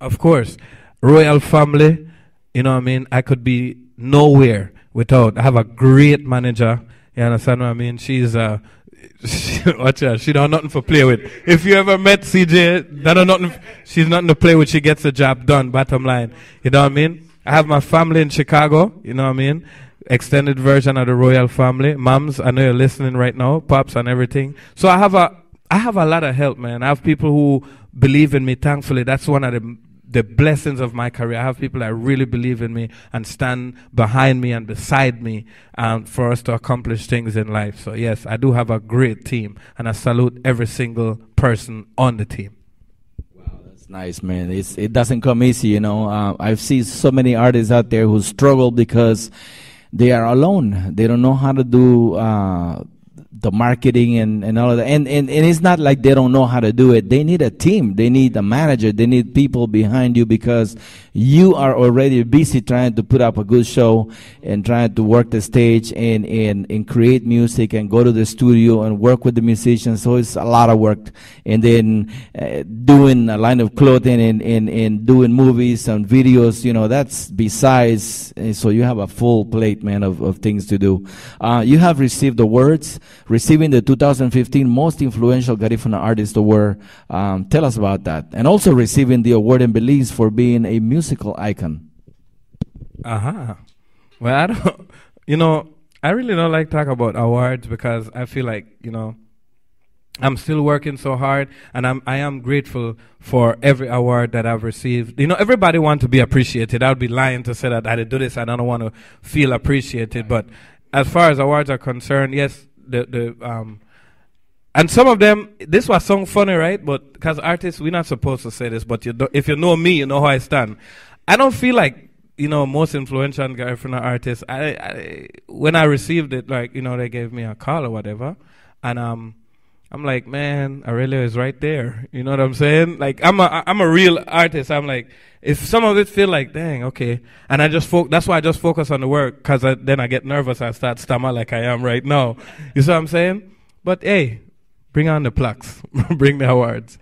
Of course, Royal Family. You know what I mean? I could be nowhere without. I have a great manager. You understand what I mean? She's watch her. She don't nothing for play with. If you ever met CJ, that don't nothing. She's nothing to play with. She gets the job done. Bottom line, you know what I mean? I have my family in Chicago. You know what I mean? Extended version of the Royal Family. Moms, I know you're listening right now. Pops and everything. So I have a lot of help, man. I have people who believe in me. Thankfully, that's one of the blessings of my career. I have people that really believe in me and stand behind me and beside me for us to accomplish things in life. So yes, I do have a great team, and I salute every single person on the team. Wow, that's nice, man. It doesn't come easy, you know. I've seen so many artists out there who struggle because they are alone. They don't know how to do the marketing and all of that. And it's not like they don't know how to do it. They need a team. They need a manager. They need people behind you because you are already busy trying to put up a good show and trying to work the stage and create music and go to the studio and work with the musicians. So it's a lot of work. And then doing a line of clothing and doing movies and videos, you know, that's besides. So you have a full plate, man, of things to do. You have received awards, receiving the 2015 Most Influential Garifuna Artist Award. Tell us about that. And also receiving the award in Belize for being a musical icon. Well, I don't, I really don't like talk about awards because I feel like, I'm still working so hard, and I am grateful for every award that I've received. Everybody wants to be appreciated. I would be lying to say that I did do this and I don't want to feel appreciated. But as far as awards are concerned, yes, and some of them, this was so funny, right? But because artists, we're not supposed to say this, but if you know me, you know how I stand. I don't feel like, most influential Garifuna artists. When I received it, like, they gave me a call or whatever, and I'm like, man, Aurelio is right there. You know what I'm saying? Like, I'm a real artist. I'm like, if some of it feel like, dang, okay. And that's why I just focus on the work, because then I get nervous and start stammer like I am right now. You see what I'm saying? But hey, bring on the plaques. Bring the awards.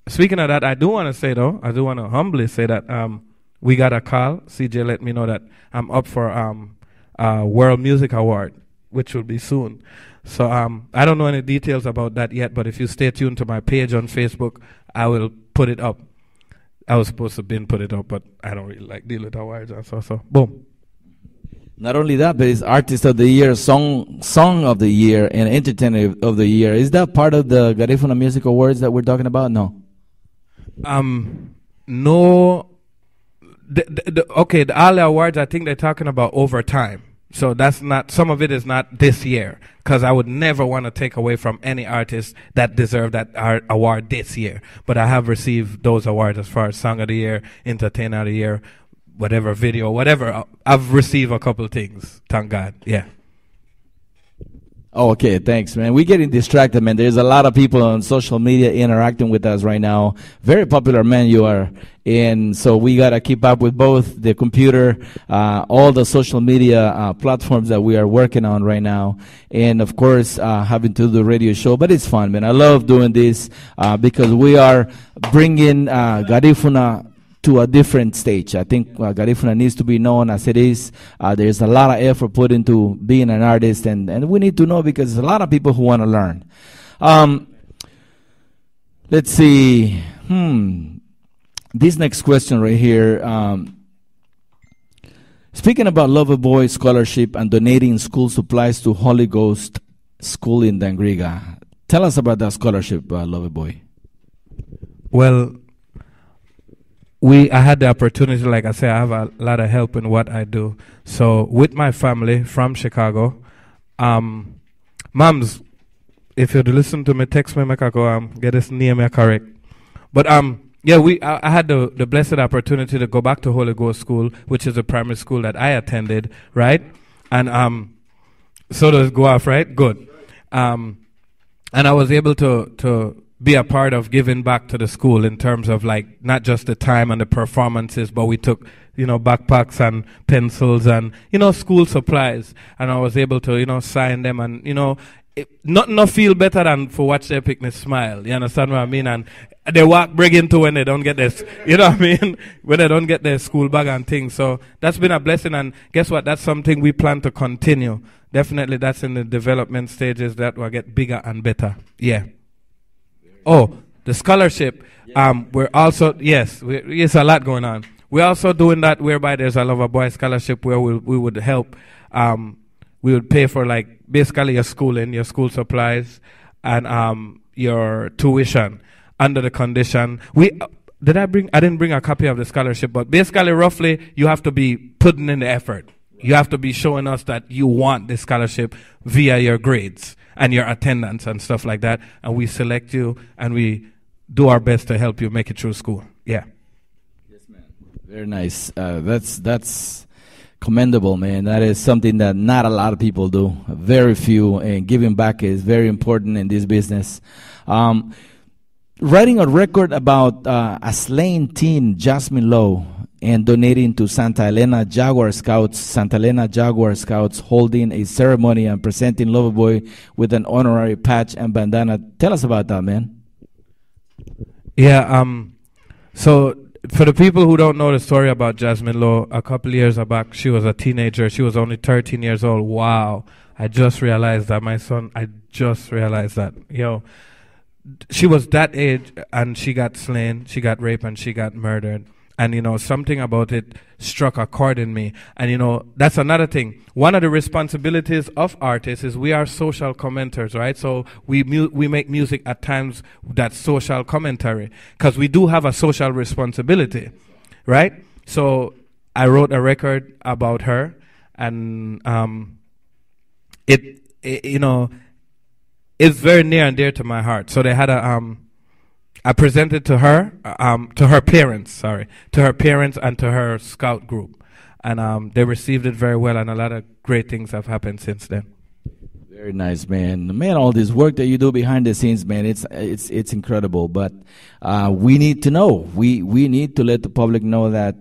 Speaking of that, I do want to humbly say that we got a call. CJ let me know that I'm up for a World Music Award, which will be soon. So I don't know any details about that yet, but if you stay tuned to my page on Facebook, I will put it up. I was supposed to put it up, but I don't really like deal with awards and so boom. Not only that, but it's Artist of the Year, Song of the Year, and Entertainer of the Year. Is that part of the Garifuna Music Awards that we're talking about? No. No. Okay, the ALE Awards, I think they're talking about over time. So that's not, some of it is not this year, because I would never want to take away from any artist that deserved that award this year. But I have received those awards as far as Song of the Year, Entertainer of the Year, whatever video, whatever. I've received a couple things, thank God. Yeah. Oh, okay, thanks, man. We're getting distracted, man. There's a lot of people on social media interacting with us right now. Very popular man you are. And so we got to keep up with both the computer, all the social media platforms that we are working on right now. And, of course, having to do the radio show. But it's fun, man. I love doing this because we are bringing Garifuna to a different stage. I think Garifuna needs to be known as it is. There's a lot of effort put into being an artist, and we need to know because there's a lot of people who want to learn. Let's see. This next question right here. Speaking about Loverboy Scholarship and donating school supplies to Holy Ghost School in Dangriga. Tell us about that scholarship, Loverboy. Well, I had the opportunity, like I say, I have a lot of help in what I do. So with my family from Chicago, moms, if you listen to me, text me, make I go get this name correct. But yeah, I had the blessed opportunity to go back to Holy Ghost School, which is a primary school that I attended, right? And so does go off, right? Good. And I was able to be a part of giving back to the school in terms of like not just the time and the performances, but we took, backpacks and pencils and, school supplies. And I was able to, sign them and, nothing feel better than for watch their picnic smile. You understand what I mean? And they bring into when they don't get this, you know what I mean? When they don't get their school bag and things. So that's been a blessing. And guess what? That's something we plan to continue. Definitely that's in the development stages that will get bigger and better. Yeah. Oh, the scholarship. We're also, yes, there's a lot going on. We're also doing that whereby there's a Loverboy Scholarship where we would help. We would pay for like basically your schooling, your school supplies, and your tuition under the condition. I didn't bring a copy of the scholarship, but basically roughly you have to be putting in the effort. You have to be showing us that you want this scholarship via your grades and your attendance and stuff like that. And we select you and we do our best to help you make it through school. Yeah. Yes, man. Very nice. That's commendable, man. That is something that not a lot of people do. Very few. And giving back is very important in this business. Writing a record about a slain teen, Jasmine Lowe, and donating to Santa Elena Jaguar Scouts holding a ceremony and presenting Loverboy with an honorary patch and bandana. Tell us about that, man. Yeah, so for the people who don't know the story about Jasmine Lowe, a couple years back, she was a teenager. She was only 13 years old. Wow. I just realized that, my son. I just realized that. She was that age and she got slain, she got raped, and she got murdered. And, something about it struck a chord in me. And, that's another thing. One of the responsibilities of artists is we are social commenters, right? So we make music at times that's social commentary because we do have a social responsibility, right? So I wrote a record about her, and it's very near and dear to my heart. So they had I presented to her parents and to her scout group. And they received it very well, and a lot of great things have happened since then. Very nice, man. Man, all this work that you do behind the scenes, man, it's incredible. But we need to know. We need to let the public know that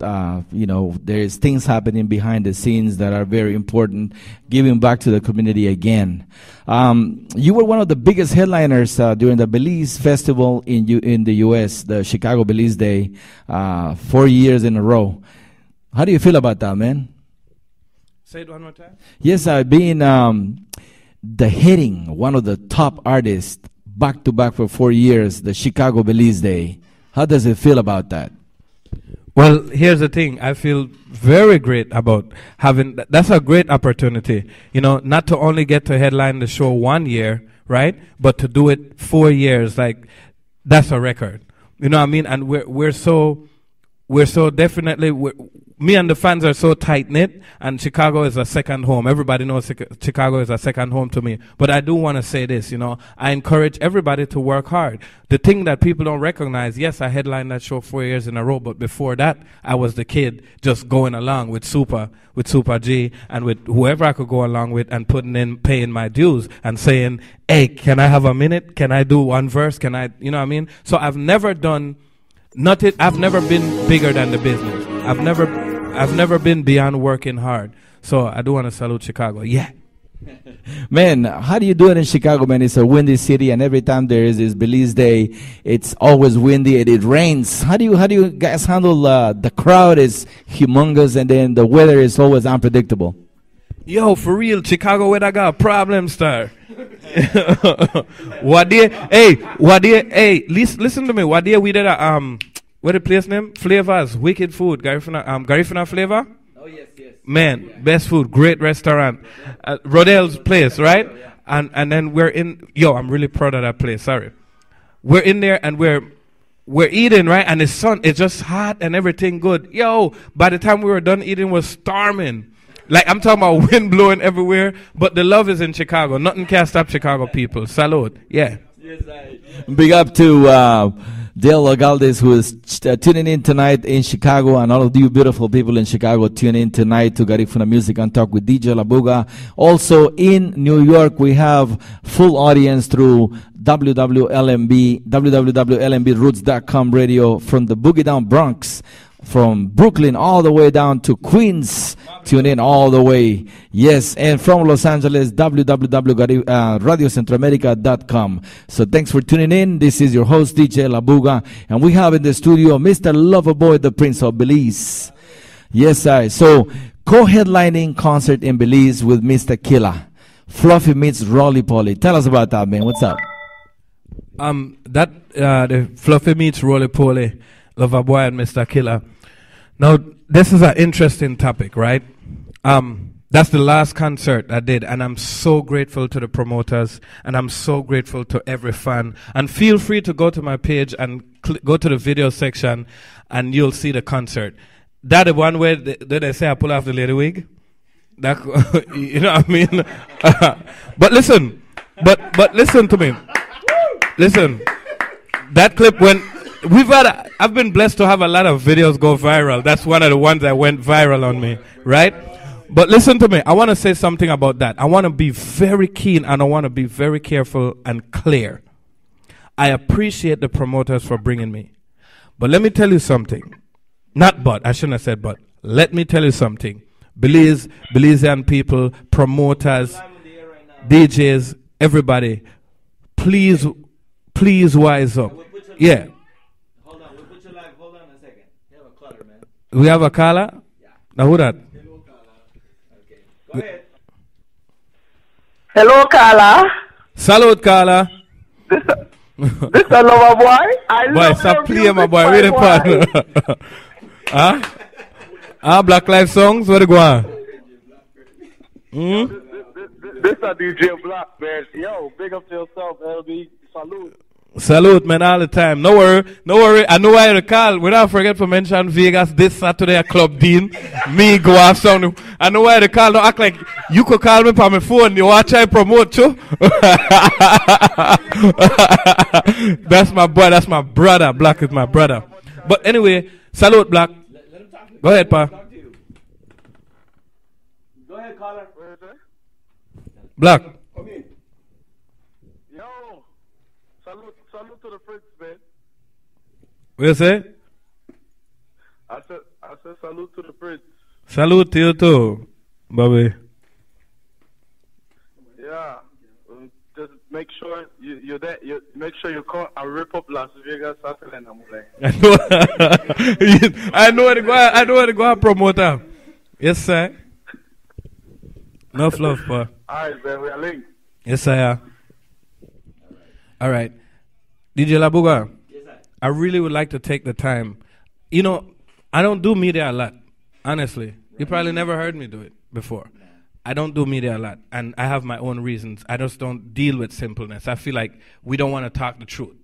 there's things happening behind the scenes that are very important. Giving back to the community again. You were one of the biggest headliners during the Belize Festival in the U.S., the Chicago Belize Day, 4 years in a row. How do you feel about that, man? Say it one more time. Yes, being the hitting one of the top artists back to back for 4 years, the Chicago Belize Day. How does it feel about that? Well, here's the thing. I feel very great about having, that's a great opportunity, you know, not to only get to headline the show 1 year, right? But to do it 4 years, like, that's a record. You know what I mean? And we're so definitely, me and the fans are so tight-knit, and Chicago is a second home. Everybody knows Chicago is a second home to me. But I do want to say this, you know, I encourage everybody to work hard. The thing that people don't recognize, yes, I headlined that show 4 years in a row, but before that, I was the kid just going along with Super G, and with whoever I could go along with, and paying my dues, and saying, hey, can I have a minute? Can I do one verse? Can I, you know what I mean? So I've never been bigger than the business. I've never been beyond working hard. So I do want to salute Chicago. Yeah. Man, how do you do it in Chicago, man? It's a windy city, and every time there is this Belize Day, it's always windy and it rains. How do you guys handle the crowd is humongous, and then the weather is always unpredictable? Yo, for real, Chicago weather got a problem, star. Hey, listen to me. What day we did what the place name? Flavors, Wicked Food, Garifuna Flavor? Oh, yes. Man, best food, great restaurant. Rodell's place, right? And then we're in, I'm really proud of that place, sorry. We're in there and we're eating, right? And the sun, it's just hot and everything good. Yo, by the time we were done eating, it was storming. Like, I'm talking about wind blowing everywhere, but the love is in Chicago. Nothing can stop Chicago people. Salute. Yeah. Big up to Dale Galdes, who is tuning in tonight in Chicago, and all of you beautiful people in Chicago tune in tonight to Garifuna Music and Talk with DJ Labuga. Also in New York, we have full audience through www.lmbroots.com radio from the Boogie Down Bronx, from Brooklyn all the way down to Queens. Tune in all the way. Yes, and from Los Angeles, www.radiocentroamerica.com. So thanks for tuning in. This is your host, DJ Labuga, and we have in the studio Mr. Loverboy, the Prince of Belize. Yes, sir. So co-headlining concert in Belize with Mr. Killa. Fluffy meets Rolly Polly. Tell us about that, man. What's up? The Fluffy meets Rolly Polly, Loverboy and Mr. Killa. Now, this is an interesting topic, right? That's the last concert I did, and I'm so grateful to the promoters, and I'm so grateful to every fan. And feel free to go to my page and go to the video section, and you'll see the concert. That the one where they say I pull off the lady wig? That, you know what I mean? But listen to me. Listen, that clip when... I've been blessed to have a lot of videos go viral. That's one of the ones that went viral on me, right? But listen to me. I want to say something about that. I want to be very keen, and I want to be very careful and clear. I appreciate the promoters for bringing me. But let me tell you something. I shouldn't have said but. Let me tell you something. Belizean people, promoters, DJs, everybody, please wise up. Yeah. We have a caller? Yeah. Now who that? Hello, Carla. Okay. Go ahead. Hello, Carla. Salute, Carla. This a lover boy. I boy, love stop playing, my boy. Wait a part. Black Life songs? Where they go on? This a DJ Black, man. Yo, big up to yourself, LB. Salute. Salute, man, all the time. No worry. I know why you call. We don't forget to mention Vegas this Saturday at Club Dean. Me go have something. I know why you call. Don't act like you could call me on my phone. You watch I promote too. That's my boy. That's my brother. Black is my brother. But anyway, salute, Black. Go ahead, Pa. Go ahead, caller. Black. Salute to the Fritz, man. What you say? I said salute to the Fritz. Salute to you too, Bobby. Yeah. Just make sure you're there. Make sure you call and rip up Las Vegas Saturday and I know where to go and promote them. Yes, sir. No fluff, pa. Alright, man, we are linked. Yes, sir. All right. DJ Labuga, yes, I really would like to take the time. You know, I don't do media a lot, honestly. You probably never heard me do it before. I don't do media a lot, and I have my own reasons. I just don't deal with simpleness. I feel like we don't want to talk the truth,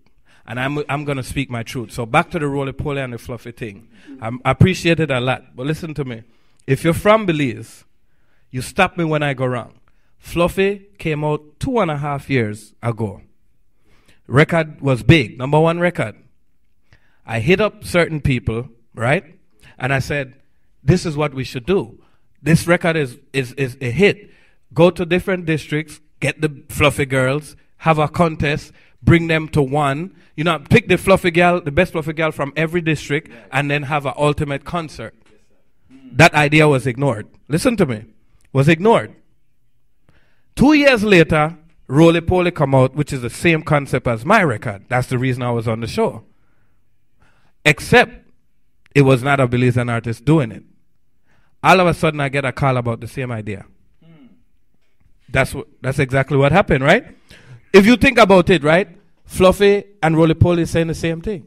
and I'm going to speak my truth. So back to the roly-poly and the fluffy thing. I appreciate it a lot, but listen to me. If you're from Belize, you stop me when I go wrong. Fluffy came out 2.5 years ago. Record was big, #1 record. I hit up certain people, right? And I said, this is what we should do. This record is a hit. Go to different districts, get the fluffy girls, have a contest, bring them to one. You know, pick the fluffy girl, the best fluffy girl from every district, and then have an ultimate concert. That idea was ignored. Listen to me. Was ignored. 2 years later, Roly Poly come out, which is the same concept as my record. That's the reason I was on the show. Except it was not a Belizean artist doing it. All of a sudden, I get a call about the same idea. That's exactly what happened, right? If you think about it, right? Fluffy and Roly Poly is saying the same thing.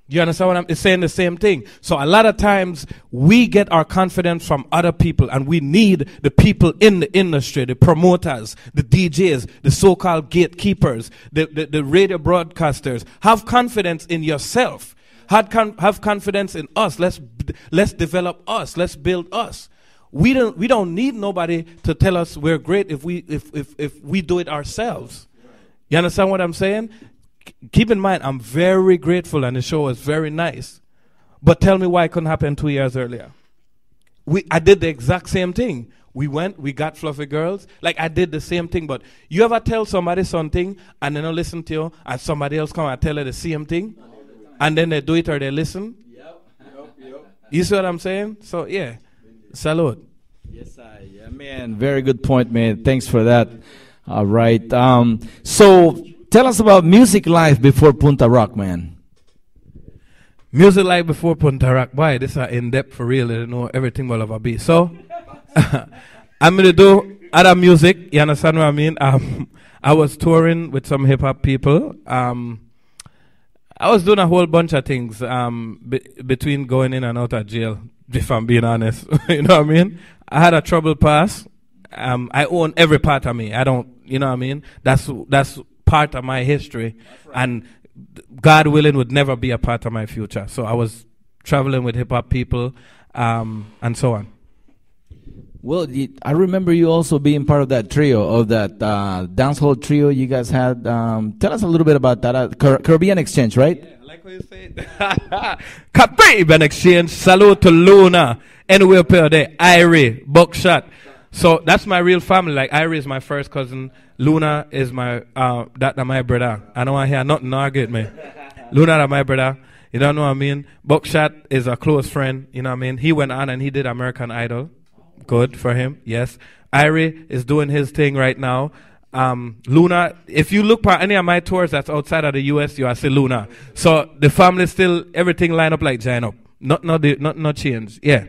You understand what I'm saying? The same thing. So a lot of times we get our confidence from other people, and we need the people in the industry, the promoters, the DJs, the so-called gatekeepers, the radio broadcasters. Have confidence in yourself. Have confidence in us. Let's develop us. Let's build us. We don't need nobody to tell us we're great if we do it ourselves. You understand what I'm saying? Keep in mind, I'm very grateful, and the show was very nice. But tell me why it couldn't happen 2 years earlier. I did the exact same thing. We went, we got fluffy girls. Like, I did the same thing. But you ever tell somebody something and they don't listen to you, and somebody else come and tell you the same thing? And then they do it or they listen? Yep. You see what I'm saying? So, yeah. Salud. Yes, yeah, man. Very good point, man. Thanks for that. All right. So, tell us about music life before Punta Rock, man. Music life before Punta Rock. Boy, this is in-depth for real. I know everything will ever be. So, I'm going to do other music. You understand what I mean? I was touring with some hip-hop people. I was doing a whole bunch of things between going in and out of jail, if I'm being honest. You know what I mean? I had a trouble past. I own every part of me. I don't, you know what I mean? That's part of my history, and God willing would never be a part of my future. So I was traveling with hip-hop people and so on. Well, I remember you also being part of that trio, of that dancehall trio you guys had. Tell us a little bit about that. Caribbean Exchange, right? Yeah, I like what you said. Caribbean Exchange. Salute to Luna. Anyway, up there, Irie, Buckshot. So that's my real family. Like, Irie is my first cousin. Luna is my my brother. I don't want to hear nothing argue with me. Luna is my brother. You don't know what I mean? Buckshot is a close friend. You know what I mean? He went on and he did American Idol. Good for him. Yes. Irie is doing his thing right now. Luna, if you look at any of my tours that's outside of the U.S., you are see Luna. So the family still, everything line up like giant up. Not change. Yeah.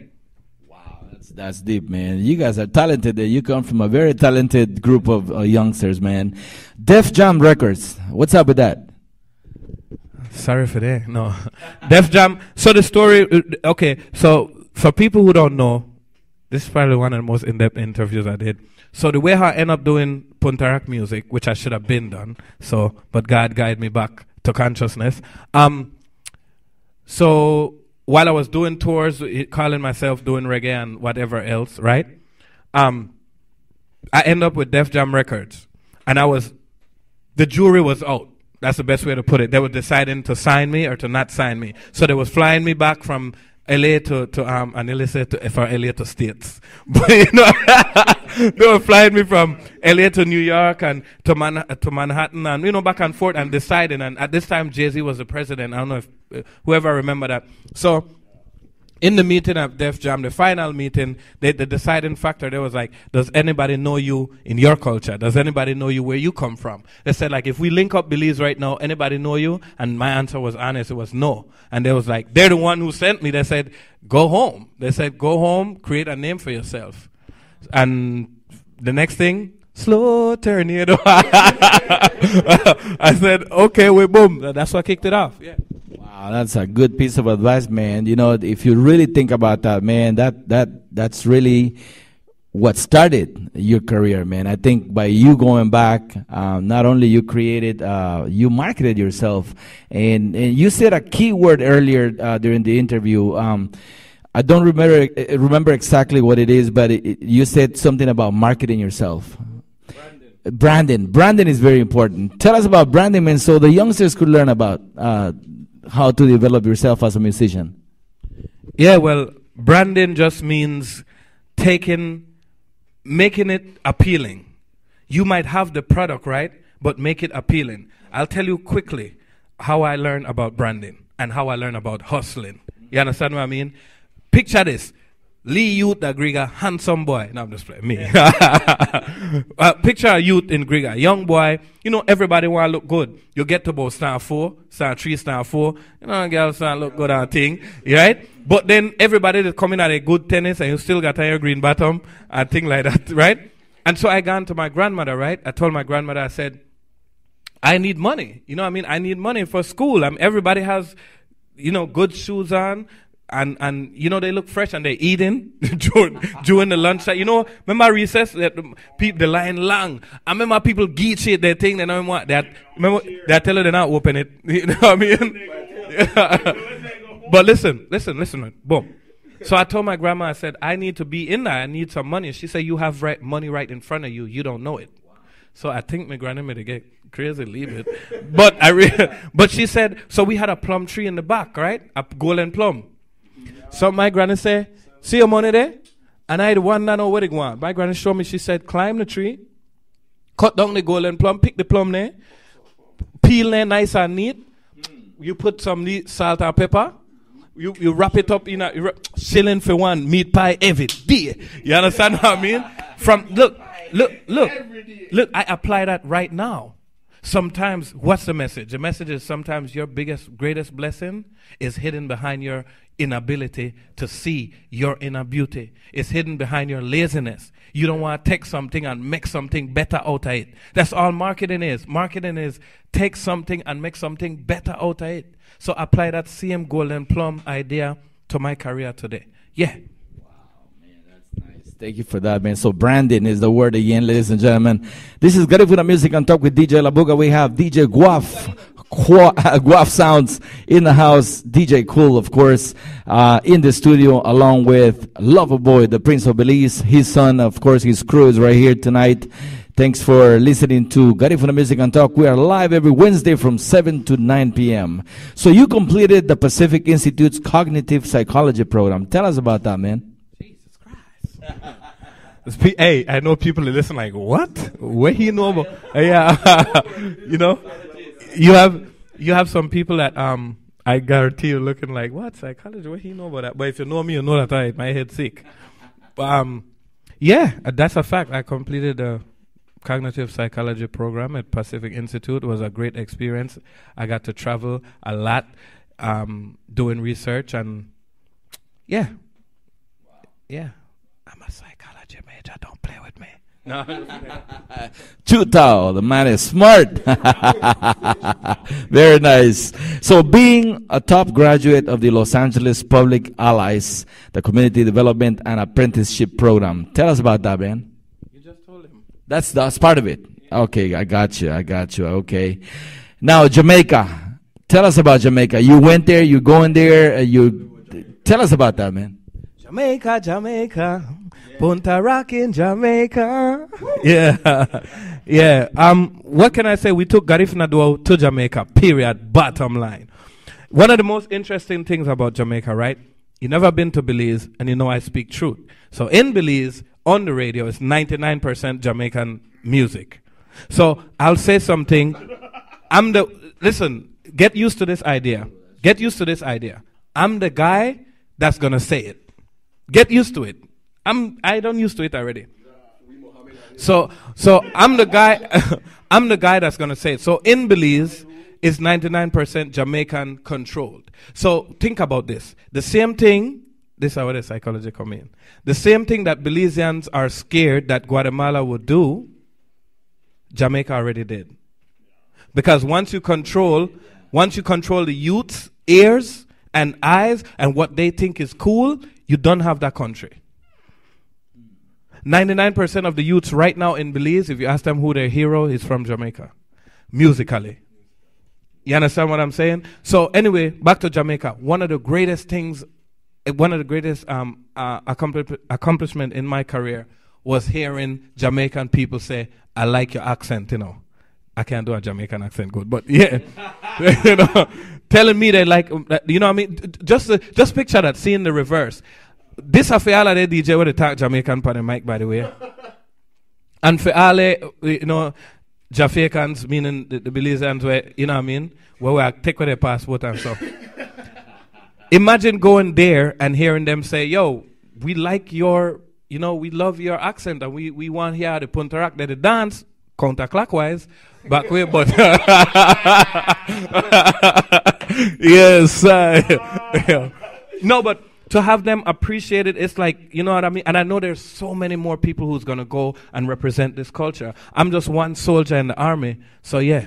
That's deep, man. You guys are talented. You come from a very talented group of youngsters, man. Def Jam Records. What's up with that? Sorry for that. No. Def Jam. So the story, okay. So for people who don't know, this is probably one of the most in-depth interviews I did. So the way I end up doing Punta Rock music, which I should have been done, but God guided me back to consciousness. So while I was doing tours, calling myself doing reggae and whatever else, right? I end up with Def Jam Records. And the jury was out. That's the best way to put it. They were deciding to sign me or to not sign me. So they was flying me back from LA to LA to States. But you know, they were flying me from LA to New York and to Manhattan and, you know, back and forth and deciding. And at this time, Jay-Z was the president. I don't know if whoever remember that. So in the meeting of Def Jam, the final meeting, the deciding factor, there was like, does anybody know you in your culture? Does anybody know you where you come from? They said, like, if we link up Belize right now, anybody know you? And my answer was honest, it was no. And they was like, they're the one who sent me. They said, go home. They said, go home, create a name for yourself. And the next thing, slow tornado. I said, okay, boom. That's what kicked it off. Yeah. Wow. That's a good piece of advice, man. You know, if you really think about that, man, that's really what started your career, man. I think by you going back, not only you created, you marketed yourself, and you said a key word earlier during the interview. I don't remember exactly what it is, but you said something about marketing yourself. Branding is very important. Tell us about branding, man, so the youngsters could learn about how to develop yourself as a musician. Yeah, well, branding just means making it appealing. You might have the product, right? But make it appealing. I'll tell you quickly how I learned about branding and how I learned about hustling. You understand what I mean? Picture this. Lee Youth at Griga, handsome boy. No, I'm just playing. Me. Picture a youth in Griga, young boy. You know, everybody want to look good. You get to about star 4, star 3, star 4. You know, girls start look good and thing. Right? But then everybody that's coming at a good tennis and you still got a green bottom and thing like that. Right? And so I gone to my grandmother, right? I told my grandmother, I said, I need money. You know what I mean? I need money for school. Everybody has, you know, good shoes on. And you know, they look fresh and they're eating during the lunch time. You know, remember recess, the line long. I remember people geek shit, they think they know what that. Remember, they tell you they're not open it. You know what I mean? But listen, boom. So I told my grandma, I said, I need to be in there. I need some money. She said, you have money right in front of you. You don't know it. So I think my grandma made it get crazy, leave it. But she said, so we had a plum tree in the back, right? A golden plum. So my granny said, see your money there? And I had one not know where it went. My granny showed me, she said, climb the tree, cut down the golden plum, pick the plum there, peel there nice and neat. You put some salt and pepper. You wrap it up in a shilling for one meat pie every day. You understand what I mean? Look, I apply that right now. Sometimes, what's the message? The message is sometimes your greatest blessing is hidden behind your inability to see your inner beauty. It's hidden behind your laziness. You don't want to take something and make something better out of it. That's all marketing is. Marketing is take something and make something better out of it. So apply that same golden plum idea to my career today. Yeah. Thank you for that, man. So branding is the word again, ladies and gentlemen. This is Garifuna Music and Talk with DJ Labuga. We have DJ Guaf Sounds in the house. DJ Cool, of course, in the studio, along with Loverboy, the Prince of Belize. His son, of course, his crew is right here tonight. Thanks for listening to Garifuna Music and Talk. We are live every Wednesday from 7 to 9 p.m. So you completed the Pacific Institute's Cognitive Psychology program. Tell us about that, man. Hey, I know people listen like, what? Where he know about? Yeah, you know, you have some people that I guarantee you looking like, what psychology? Where he know about that? But if you know me, you know that my head sick. Yeah, that's a fact. I completed the Cognitive Psychology program at Pacific Institute. It was a great experience. I got to travel a lot, doing research, and yeah. I'm a psychology major. Don't play with me. No. Chutao, the man is smart. Very nice. So being a top graduate of the Los Angeles Public Allies, the Community Development and Apprenticeship Program. Tell us about that, man. You just told him. That's part of it. Okay, I got you. Okay. Now, Jamaica. Tell us about Jamaica. You went there, you going there, tell us about that, man. Jamaica, Punta Rockin', Jamaica. Yeah. What can I say? We took Garifuna Duo to Jamaica, period, bottom line. One of the most interesting things about Jamaica, right? You never been to Belize, and you know I speak truth. So in Belize, on the radio, it's 99% Jamaican music. So I'll say something. Listen, get used to this idea. I'm the guy that's going to say it. Get used to it. I don't used to it already. So I'm the guy that's gonna say it. So in Belize is 99% Jamaican controlled. So think about this. The same thing, this is how the psychology come in. The same thing that Belizeans are scared that Guatemala would do, Jamaica already did. Because once you control the youths ears and eyes and what they think is cool, you don't have that country. 99% of the youths right now in Belize, if you ask them who their hero is, from Jamaica, musically. You understand what I'm saying? So anyway, back to Jamaica. One of the greatest accomplishment in my career was hearing Jamaican people say, "I like your accent," you know. I can't do a Jamaican accent good, but yeah. You know, telling me they like, you know what I mean? Just picture that, seeing the reverse. This is for all of the DJ where they talk Jamaican on the mic, by the way. And for all the, you know, Jamaicans, meaning the Belizeans, where, you know what I mean? Where we take with their passport and stuff. Imagine going there and hearing them say, "Yo, we like your, you know, we love your accent and we want here the Puntarak, that the dance counterclockwise back way, but yes, yeah. No, but to have them appreciate it, it's like, you know what I mean? And I know there's so many more people who's going to go and represent this culture. I'm just one soldier in the army, so yeah.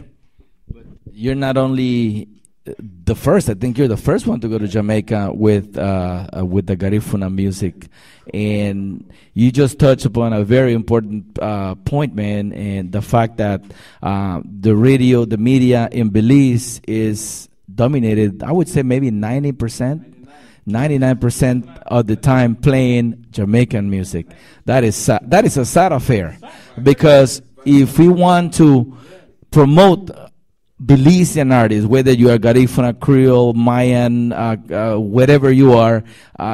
You're not only the first, I think you're the first one to go to Jamaica with the Garifuna music. And you just touched upon a very important point, man, and the fact that the radio, the media in Belize is dominated, I would say maybe 99% of the time playing Jamaican music. That is a sad affair, because if we want to promote Belizean artists, whether you are Garifuna, Creole, Mayan, whatever you are,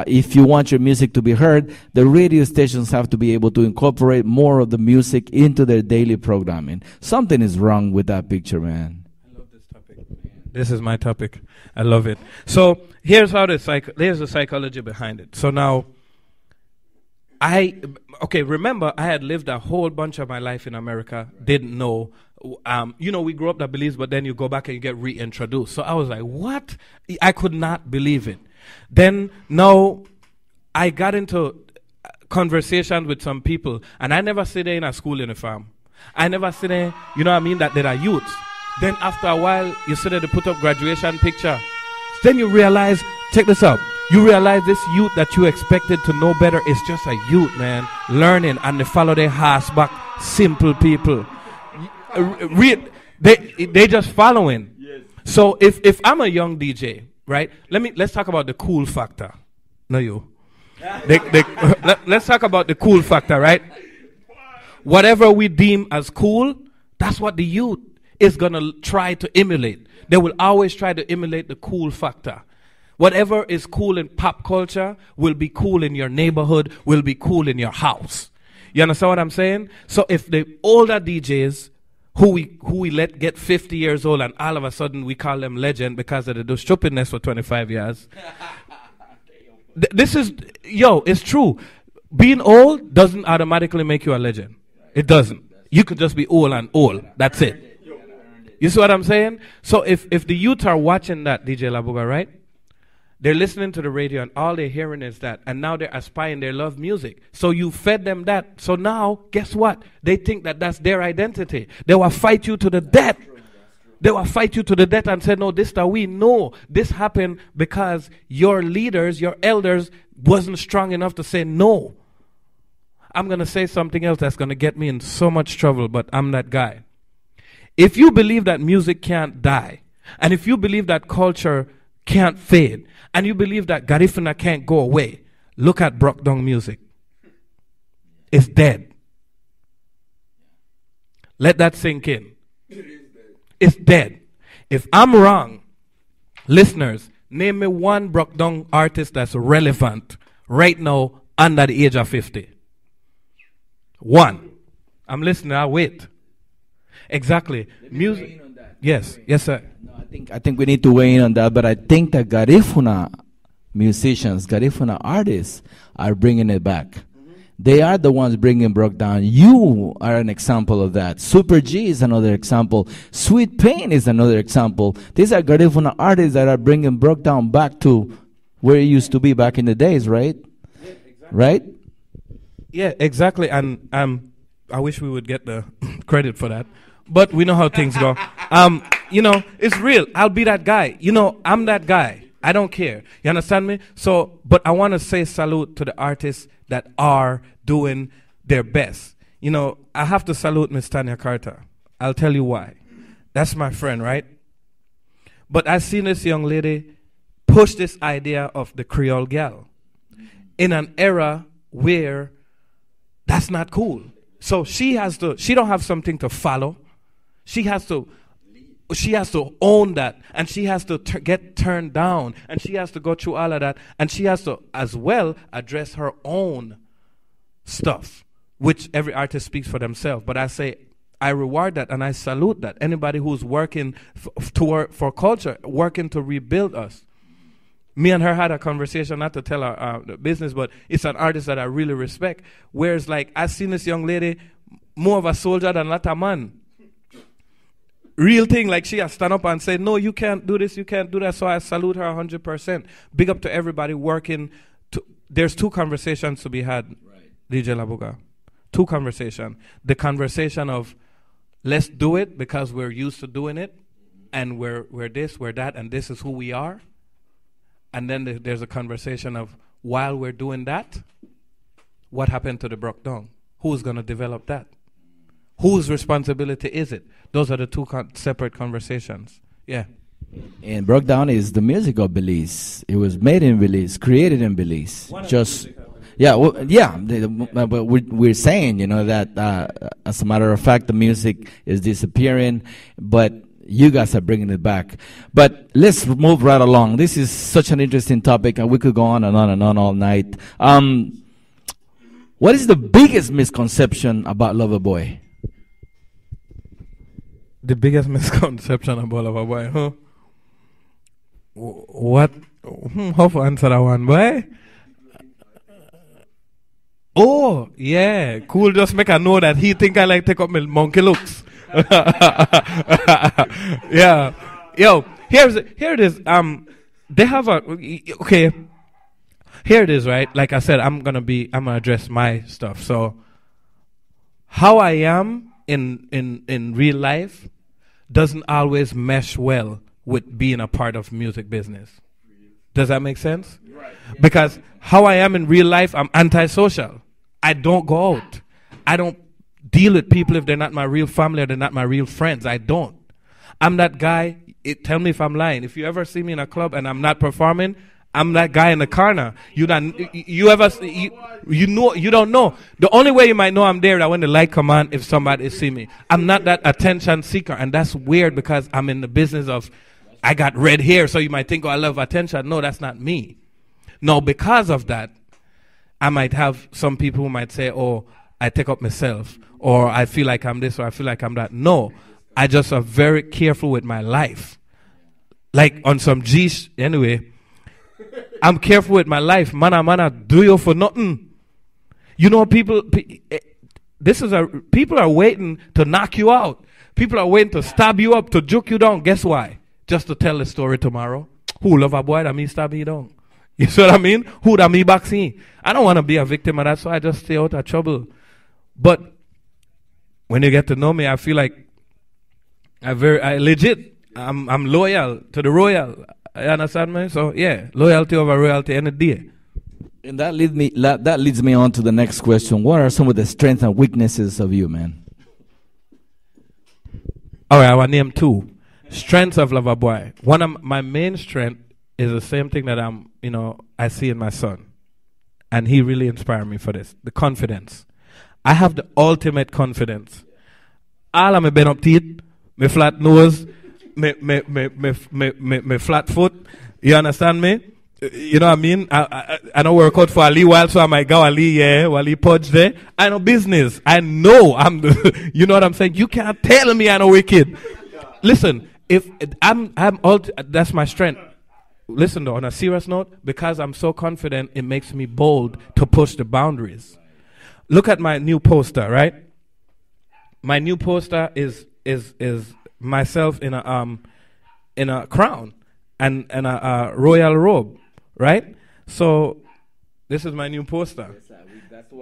if you want your music to be heard, the radio stations have to be able to incorporate more of the music into their daily programming. Something is wrong with that picture, man. I love this topic. This is my topic. I love it. So here's how here's the psychology behind it. So now, remember, I had lived a whole bunch of my life in America, didn't know. You know, we grew up in Belize, but then you go back and you get reintroduced. So I was like, what? I could not believe it. Then now I got into conversations with some people, and I never sit there in a school uniform. I never sit there, you know what I mean, that there are youths. Then after a while, you sit there to put up graduation picture. Then you realize, check this out, you realize this youth that you expected to know better is just a youth, man, learning, and they follow their horse back, simple people. They just following. Yes. So if I'm a young DJ, right? Let's talk about the cool factor. No, you. Let's talk about the cool factor, right? Whatever we deem as cool, that's what the youth is gonna try to emulate. They will always try to emulate the cool factor. Whatever is cool in pop culture will be cool in your neighborhood, will be cool in your house. You understand what I'm saying? So if the older DJs who we let get 50 years old and all of a sudden we call them legend because they do stupidness for 25 years. This is, it's true. Being old doesn't automatically make you a legend. It doesn't. You could just be old and old. That's it. You see what I'm saying? So if the youth are watching that, DJ Labuga, right? They're listening to the radio and all they're hearing is that. And now they're aspiring, they love music. So you fed them that. So now, guess what? They think that that's their identity. They will fight you to the death. They will fight you to the death and say, no, this that we know. This happened because your leaders, your elders wasn't strong enough to say no. I'm going to say something else that's going to get me in so much trouble, but I'm that guy. If you believe that music can't die, and if you believe that culture can't fade, and you believe that Garifuna can't go away, look at Brockdown music. It's dead. Let that sink in. It's dead. If I'm wrong, listeners, name me one Brockdown artist that's relevant right now under the age of 50. One. I'm listening, I'll wait. Exactly. Music. Yes, sir. No, I think we need to weigh in on that, but I think that Garifuna musicians, Garifuna artists are bringing it back. Mm-hmm. They are the ones bringing Brock down. You are an example of that. Super G is another example. Sweet Pain is another example. These are Garifuna artists that are bringing Brock down back to where it used to be back in the days, right? Yeah, exactly. Right? Yeah, exactly. And I wish we would get the credit for that. but we know how things go. It's real. I'll be that guy. I'm that guy. I don't care. You understand me? So, but I want to say salute to the artists that are doing their best. I have to salute Miss Tanya Carter. I'll tell you why. That's my friend, right? But I seen this young lady push this idea of the Creole gal in an era where that's not cool. So she don't have something to follow. She has to own that, and she has to get turned down, and she has to go through all of that, and she has to as well address her own stuff, which every artist speaks for themselves. But I reward that and I salute that. Anybody who's working for culture, working to rebuild us. Me and her had a conversation, not to tell her the business, but it's an artist that I really respect. Whereas, I seen this young lady more of a soldier than not a man. Real thing, she has stand up and say, no, you can't do this, you can't do that. So I salute her 100%. Big up to everybody working. There's two conversations to be had, right. DJ Labuga. Two conversations. The conversation of let's do it because we're used to doing it, and we're this, we're that, and this is who we are. And then there's a conversation of while we're doing that, what happened to the Brock Down? Who's going to develop that? Whose responsibility is it? Those are the two separate conversations. Yeah. And Brock Down is the music of Belize. It was made in Belize, created in Belize. But we're saying, that as a matter of fact, the music is disappearing, but you guys are bringing it back. But let's move right along. This is such an interesting topic, and we could go on and on and on all night. What is the biggest misconception about Loverboy? The biggest misconception about Loverboy, huh? What? How to answer that one, boy? Oh, yeah. Cool, just make a note that he think I take up my monkey looks. Yeah. Yo, here it is. They have okay. Here it is, right? Like I said, I'm gonna address my stuff. So how I am in real life doesn't always mesh well with being a part of music business. Does that make sense? Right. Because how I am in real life, I'm antisocial. I don't go out. I don't deal with people if they're not my real family or they're not my real friends. I don't. I'm that guy. Tell me if I'm lying. If you ever see me in a club and I'm not performing, I'm that guy in the corner. You don't know. The only way you might know I'm there is when the light come on if somebody see me. I'm not that attention seeker, and that's weird because I'm in the business of I got red hair, so you might think, I love attention. No, that's not me. No, because of that, I might have some people who might say, I take up myself, or I feel like I'm this, or I feel like I'm that. No, I just am very careful with my life. Like on some anyway, I'm careful with my life. Mana, do you for nothing. People are waiting to knock you out. People are waiting to stab you up, to juke you down. Guess why? Just to tell the story tomorrow. Who love a boy that me stab me down? You see what I mean? Who that me boxing? I don't want to be a victim of that, so I just stay out of trouble. But when you get to know me, I feel like I'm loyal to the royal. You understand me? So yeah, loyalty over royalty any day. And that leads me on to the next question. What are some of the strengths and weaknesses of you, man? All right, I will name two. Strengths of Loverboy. One of my main strength is the same thing that I see in my son. And he really inspired me for this. The confidence. I have the ultimate confidence. All of my bend up teeth, my flat nose, my flat foot. You understand me? You know what I mean? I don't work out for a little while, so I might go a little pudge there. I know business. I know I'm the, you know what I'm saying? You can't tell me I'm a wicked. Listen, if that's my strength. Listen though, on a serious note, because I'm so confident, it makes me bold to push the boundaries. Look at my new poster, right? My new poster is myself in a crown and a royal robe, right? So this is my new poster.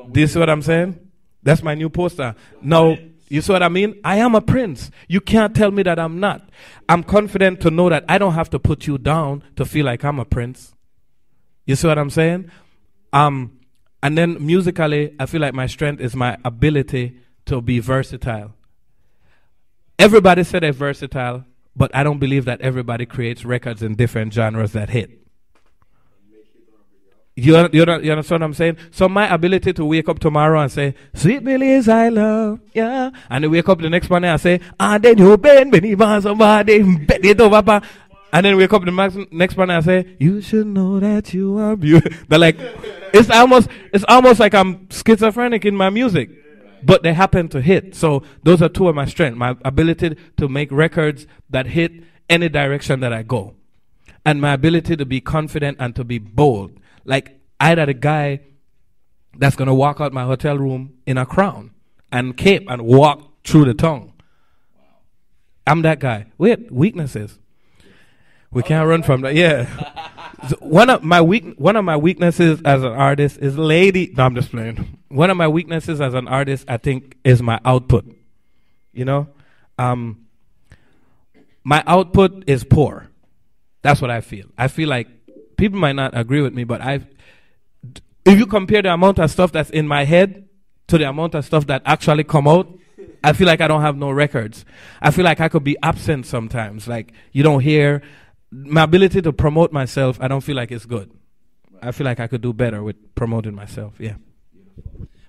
This is what I'm saying? That's my new poster. Now, You see what I mean? I am a prince. You can't tell me that I'm not. I'm confident to know that I don't have to put you down to feel like I'm a prince. You see what I'm saying? And then musically, I feel like my strength is my ability to be versatile. Everybody said they're versatile, but I don't believe that everybody creates records in different genres that hit. You understand what I'm saying? So my ability to wake up tomorrow and say, "Sweet Belize, I love, yeah," and then wake up the next morning and say, "And then you bend, somebody, bend it over," and then wake up the next morning and say, "You should know that you are beautiful." They're like, it's almost like I'm schizophrenic in my music, but they happen to hit. So those are two of my strengths: my ability to make records that hit any direction that I go, and my ability to be confident and to be bold. Like, I had a guy that's going to walk out my hotel room in a crown and cape and walk through the tongue. I'm that guy. Weaknesses. We can't run from that. Yeah. So one of my weaknesses as an artist is lady. No, I'm just playing. One of my weaknesses as an artist, I think, is my output. You know? My output is poor. That's what I feel. I feel like people might not agree with me, but if you compare the amount of stuff that's in my head to the amount of stuff that actually come out, I feel like I don't have no records. I feel like I could be absent sometimes. Like, you don't hear. My ability to promote myself, I don't feel like it's good. I feel like I could do better with promoting myself, yeah.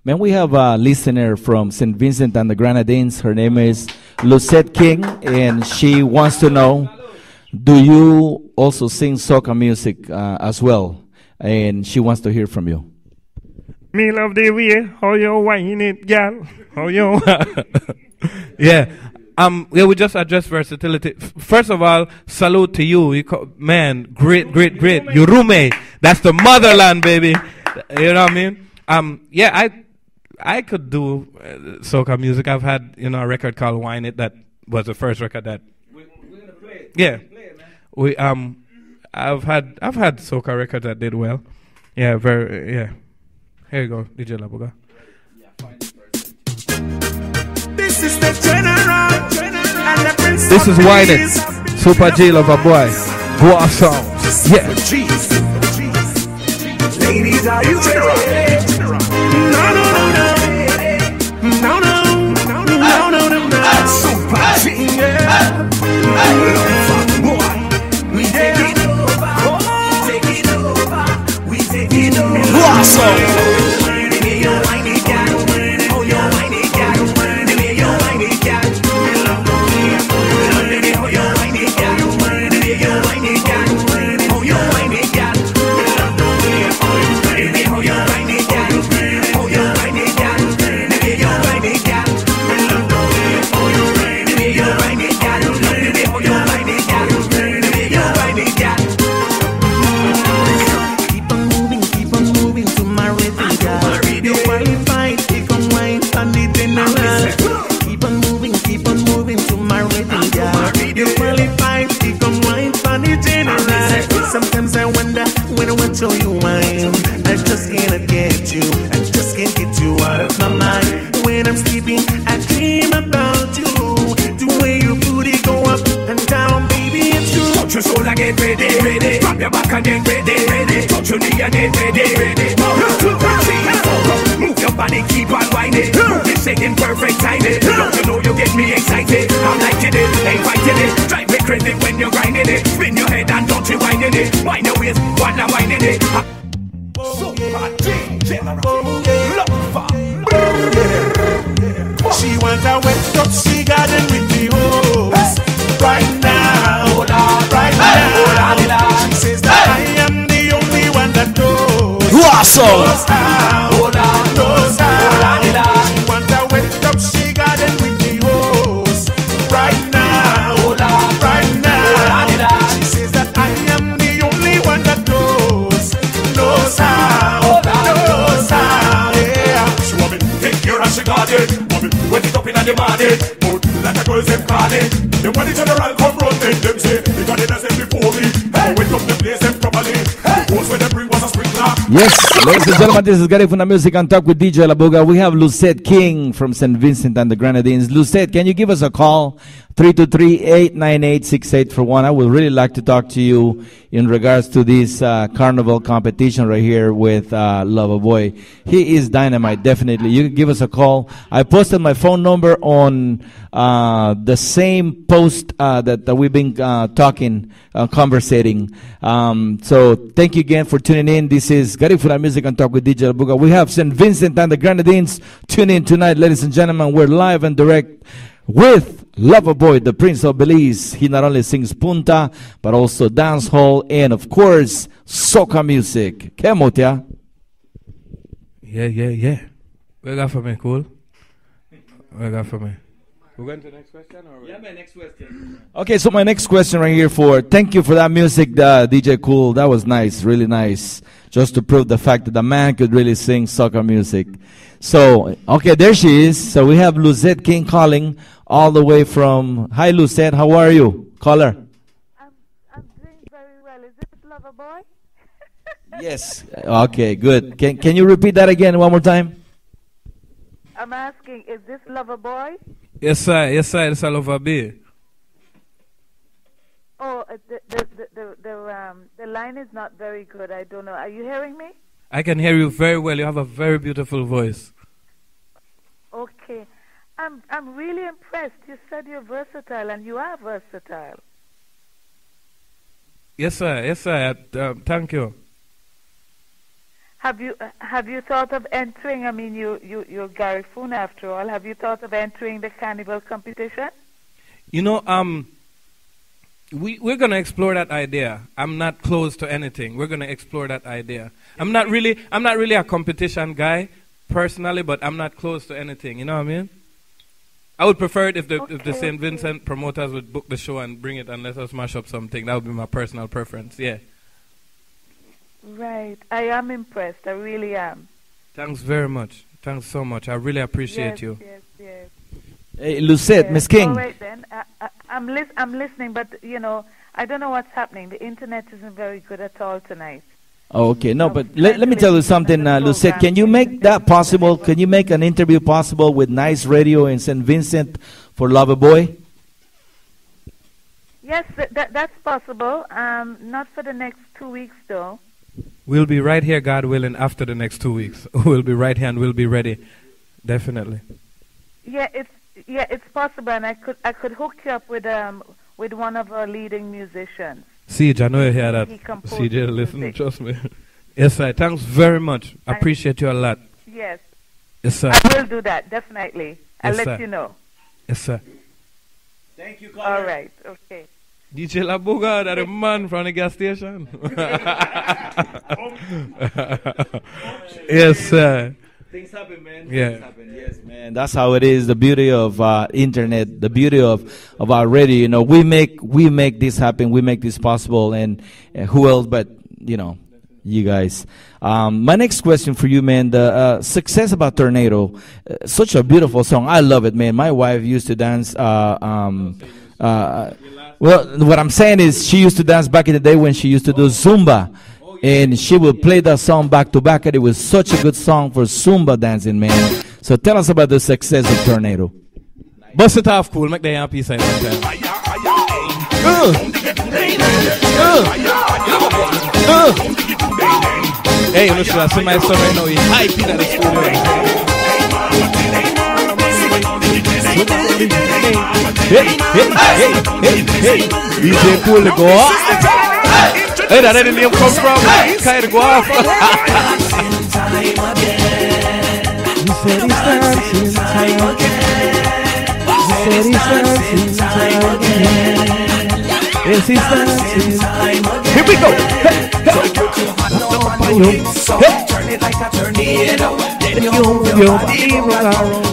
Man, we have a listener from St. Vincent and the Grenadines. Her name is Lucette King, and she wants to know, do you also sing soca music as well? And she wants to hear from you. Me love the way how you whine it, girl. How you? Yeah. Yeah, we just address versatility. First of all, salute to you. Man, great. Your roommate. That's the motherland, baby. You know what I mean? Yeah, I could do soca music. I've had, a record called Whine It that was the first record that. We're gonna play it. Yeah. We I've had soca records that did well. Yeah, yeah. Here you go, DJ Labuga. This is the general and the prince. This is Whine It, Super J Lover Boy, Goa Sounds. Yeah. Ladies, are you ready? No. Super J, yeah. We take it over. We take it over. Awesome. Sometimes I wonder when I want to show you mine. I just cannot get you. I just can't get you out of my mind. When I'm sleeping, I dream about you. The way your booty go up and down, baby, it's true. Touch your soul and get ready. Drop your back and get ready. Touch your knee and get ready. Move your body, keep on whining. Move it, shaking perfect timing. Don't you know you get me excited? I'm liking it, ain't fighting it. Drive me crazy when you're grinding it. Spin your head and don't you whining it. Wind your waist while I'm whining it. She wants a wet up, she got it with the hose. Right now, right now. She says that I am the only one that knows. Awesome. She wants a wet up, she got it with the hose. Right now, right now. She says that I am the only one that knows how, yeah. She want me take care and she got it. Want me wet it up in the morning. But like a girl's them calling. They want the general come running. Them say they got it as them before me. I went up the place them properly. The house where they bring was a sprinkler. Yes, ladies and gentlemen, this is Gary from the Music and Talk with DJ Labuga. We have Lucette King from St. Vincent and the Grenadines. Lucette, can you give us a call? 323-898-6841. I would really like to talk to you in regards to this carnival competition right here with Loverboy. He is dynamite, definitely. You can give us a call. I posted my phone number on the same post that we've been conversating. So thank you again for tuning in. This is Garifuna Music and Talk with DJ Labuga. We have St. Vincent and the Grenadines. Tune in tonight, ladies and gentlemen. We're live and direct with Loverboy, the Prince of Belize. He not only sings punta, but also dancehall and, of course, soca music. Kemotia. Yeah. What you got for me, cool? What you got for me? We're going to the next question? Yeah, my next question. Okay, so my next question right here thank you for that music, DJ Cool. That was nice, really nice. Just to prove the fact that the man could really sing soca music. So, okay, there she is. So we have Lucette King calling all the way from... Hi, Lucette. How are you? Caller. I'm doing very well. Is it Loverboy? Yes. Okay, good. Can you repeat that again one more time? I'm asking, is this Loverboy? Yes, sir. It's a Loverboy. Oh, the line is not very good. I don't know. Are you hearing me? I can hear you very well. You have a very beautiful voice. Okay. I'm really impressed. You said you're versatile, and you are versatile. Yes, sir. Thank you. Have you thought of entering? I mean, you're Gary Foon after all. Have you thought of entering the carnival competition? You know, we're gonna explore that idea. I'm not close to anything. We're gonna explore that idea. I'm not really a competition guy personally, but I'm not close to anything. You know what I mean? I would prefer it if the St. Vincent promoters would book the show and bring it and let us mash up something. That would be my personal preference. Yeah. Right. I am impressed. I really am. Thanks very much. Thanks so much. I really appreciate you. Yes. Hey, Lucette, Miss King. All right then. I'm listening, but you know, I don't know what's happening. The internet isn't very good at all tonight. Oh, okay. No, but let me tell you something, Lucette. Can you make that possible? Can you make an interview possible with Nice Radio in St. Vincent for Loverboy? Yes, that's possible. Not for the next 2 weeks, though. We'll be right here, God willing, after the next 2 weeks. We'll be right here and we'll be ready. Definitely. Yeah, it's possible, and I could hook you up with one of our leading musicians. Siege, I know you hear that. Siege, listen, trust me. Yes, sir. Thanks very much. I appreciate you a lot. Yes. Yes, sir. I will do that, definitely. I'll let you know. Yes, sir. Thank you, caller. All right, okay. DJ Labuga, that a man from the gas station. Yes, sir. Things happen, man. Yeah. Things happen. Yes, man. That's how it is. The beauty of internet, the beauty of our radio. You know, we make this happen. We make this possible. And who else but, you know, you guys. My next question for you, man. The Success About Tornado. Such a beautiful song. I love it, man. My wife used to dance. Well, what I'm saying is she used to dance back in the day when she used to do Zumba. And she would play that song back to back, and it was such a good song for Zumba dancing, man. So tell us about the Success of Tornado. Bust it off, cool. Make the happy side one time. Hey, you know, should I see my son right now? He's hyping at the studio. Hey. DJ Cool to go off. Hey, that didn't even come from. Kind of go off. He said he's dancing time again. Yes, he's dancing. Here we go. Turn it like a tornado. Then you move your body around.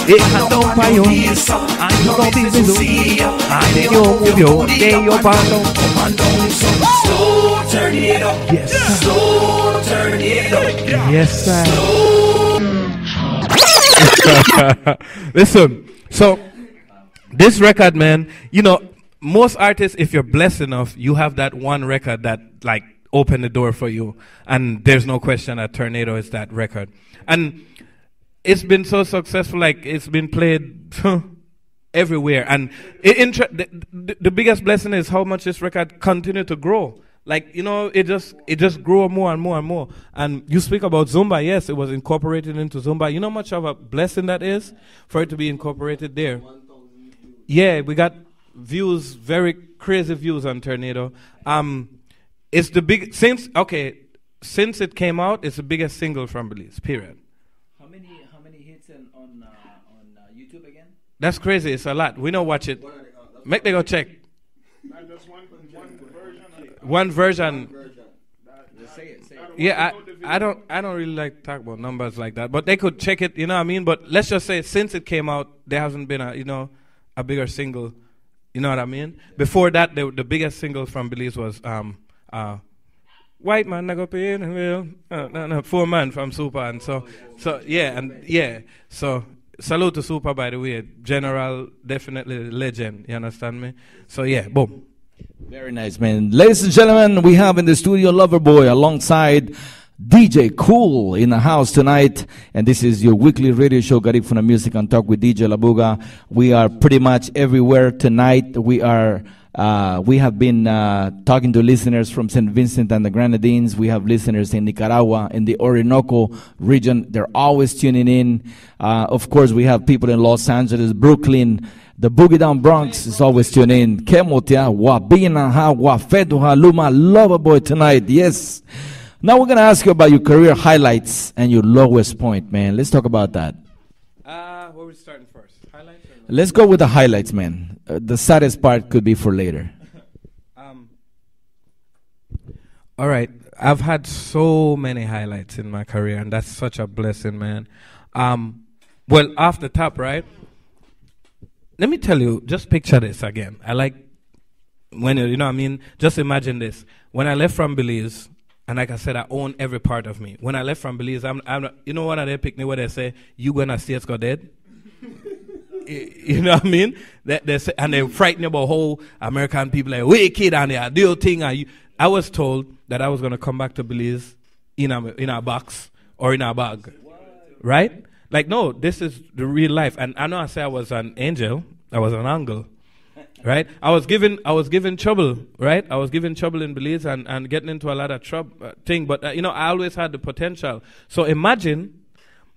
It has no fire. And you gon' be busy. And then you move your body. Slow, turn it up. Yes, slow, turn it up. Yes, sir. Listen, so this record, man, you know, most artists, if you're blessed enough, you have that one record that like opened the door for you. And there's no question that Tornado is that record. And it's been so successful, like it's been played everywhere. And the biggest blessing is how much this record continued to grow. Like, you know, it just grew more and more and more. And you speak about Zumba. Yes, it was incorporated into Zumba. You know how much of a blessing that is for it to be incorporated there? Yeah, we got views, very crazy views on Tornado. It's the big since it came out, it's the biggest single from Belize. Period. How many hits on YouTube again? That's crazy. It's a lot. We don't watch it. Make me go check. Just one version. One version. Say it. Yeah, I don't really like to talk about numbers like that, but they could check it. You know what I mean? But let's just say since it came out, there hasn't been a bigger single. You know what I mean? Before that, the biggest single from Belize was White Man Nago Pain Will 4 Man from Super, and so salute to Super, by the way. General, definitely legend, you understand me? So yeah, boom. Very nice, man. Ladies and gentlemen, we have in the studio Loverboy alongside DJ Cool in the house tonight, and this is your weekly radio show, Garifuna Music and Talk with DJ Labuga. We are pretty much everywhere tonight. We have been talking to listeners from St. Vincent and the Grenadines. We have listeners in Nicaragua, in the Orinoco region. They're always tuning in. Of course, we have people in Los Angeles, Brooklyn, the Boogie Down Bronx is always tuning in. Kemotia, Wabina, Wafeduha, Luma, Loverboy tonight. Yes. Now we're going to ask you about your career highlights and your lowest point, man. Let's talk about that. Where are we starting first? Highlights? Let's go with the highlights, man. The saddest part could be for later. All right. I've had so many highlights in my career, and that's such a blessing, man. Well, off the top, right? Let me tell you, just picture this again. I like when, you know what I mean? Just imagine this. When I left from Belize, and like I said, I own every part of me. When I left from Belize, I'm you know what, they pick me where they say, you gonna see it's got dead? You know what I mean? They say, and they frighten you about whole American people like, wait, kid, and they do your thing. I was told that I was going to come back to Belize in a box or in a bag. Right? Like, no, this is the real life. And I know I say I was an angel. I was an angel. Right? I was given trouble, right? I was given trouble in Belize and getting into a lot of trouble thing. But, I always had the potential. So imagine,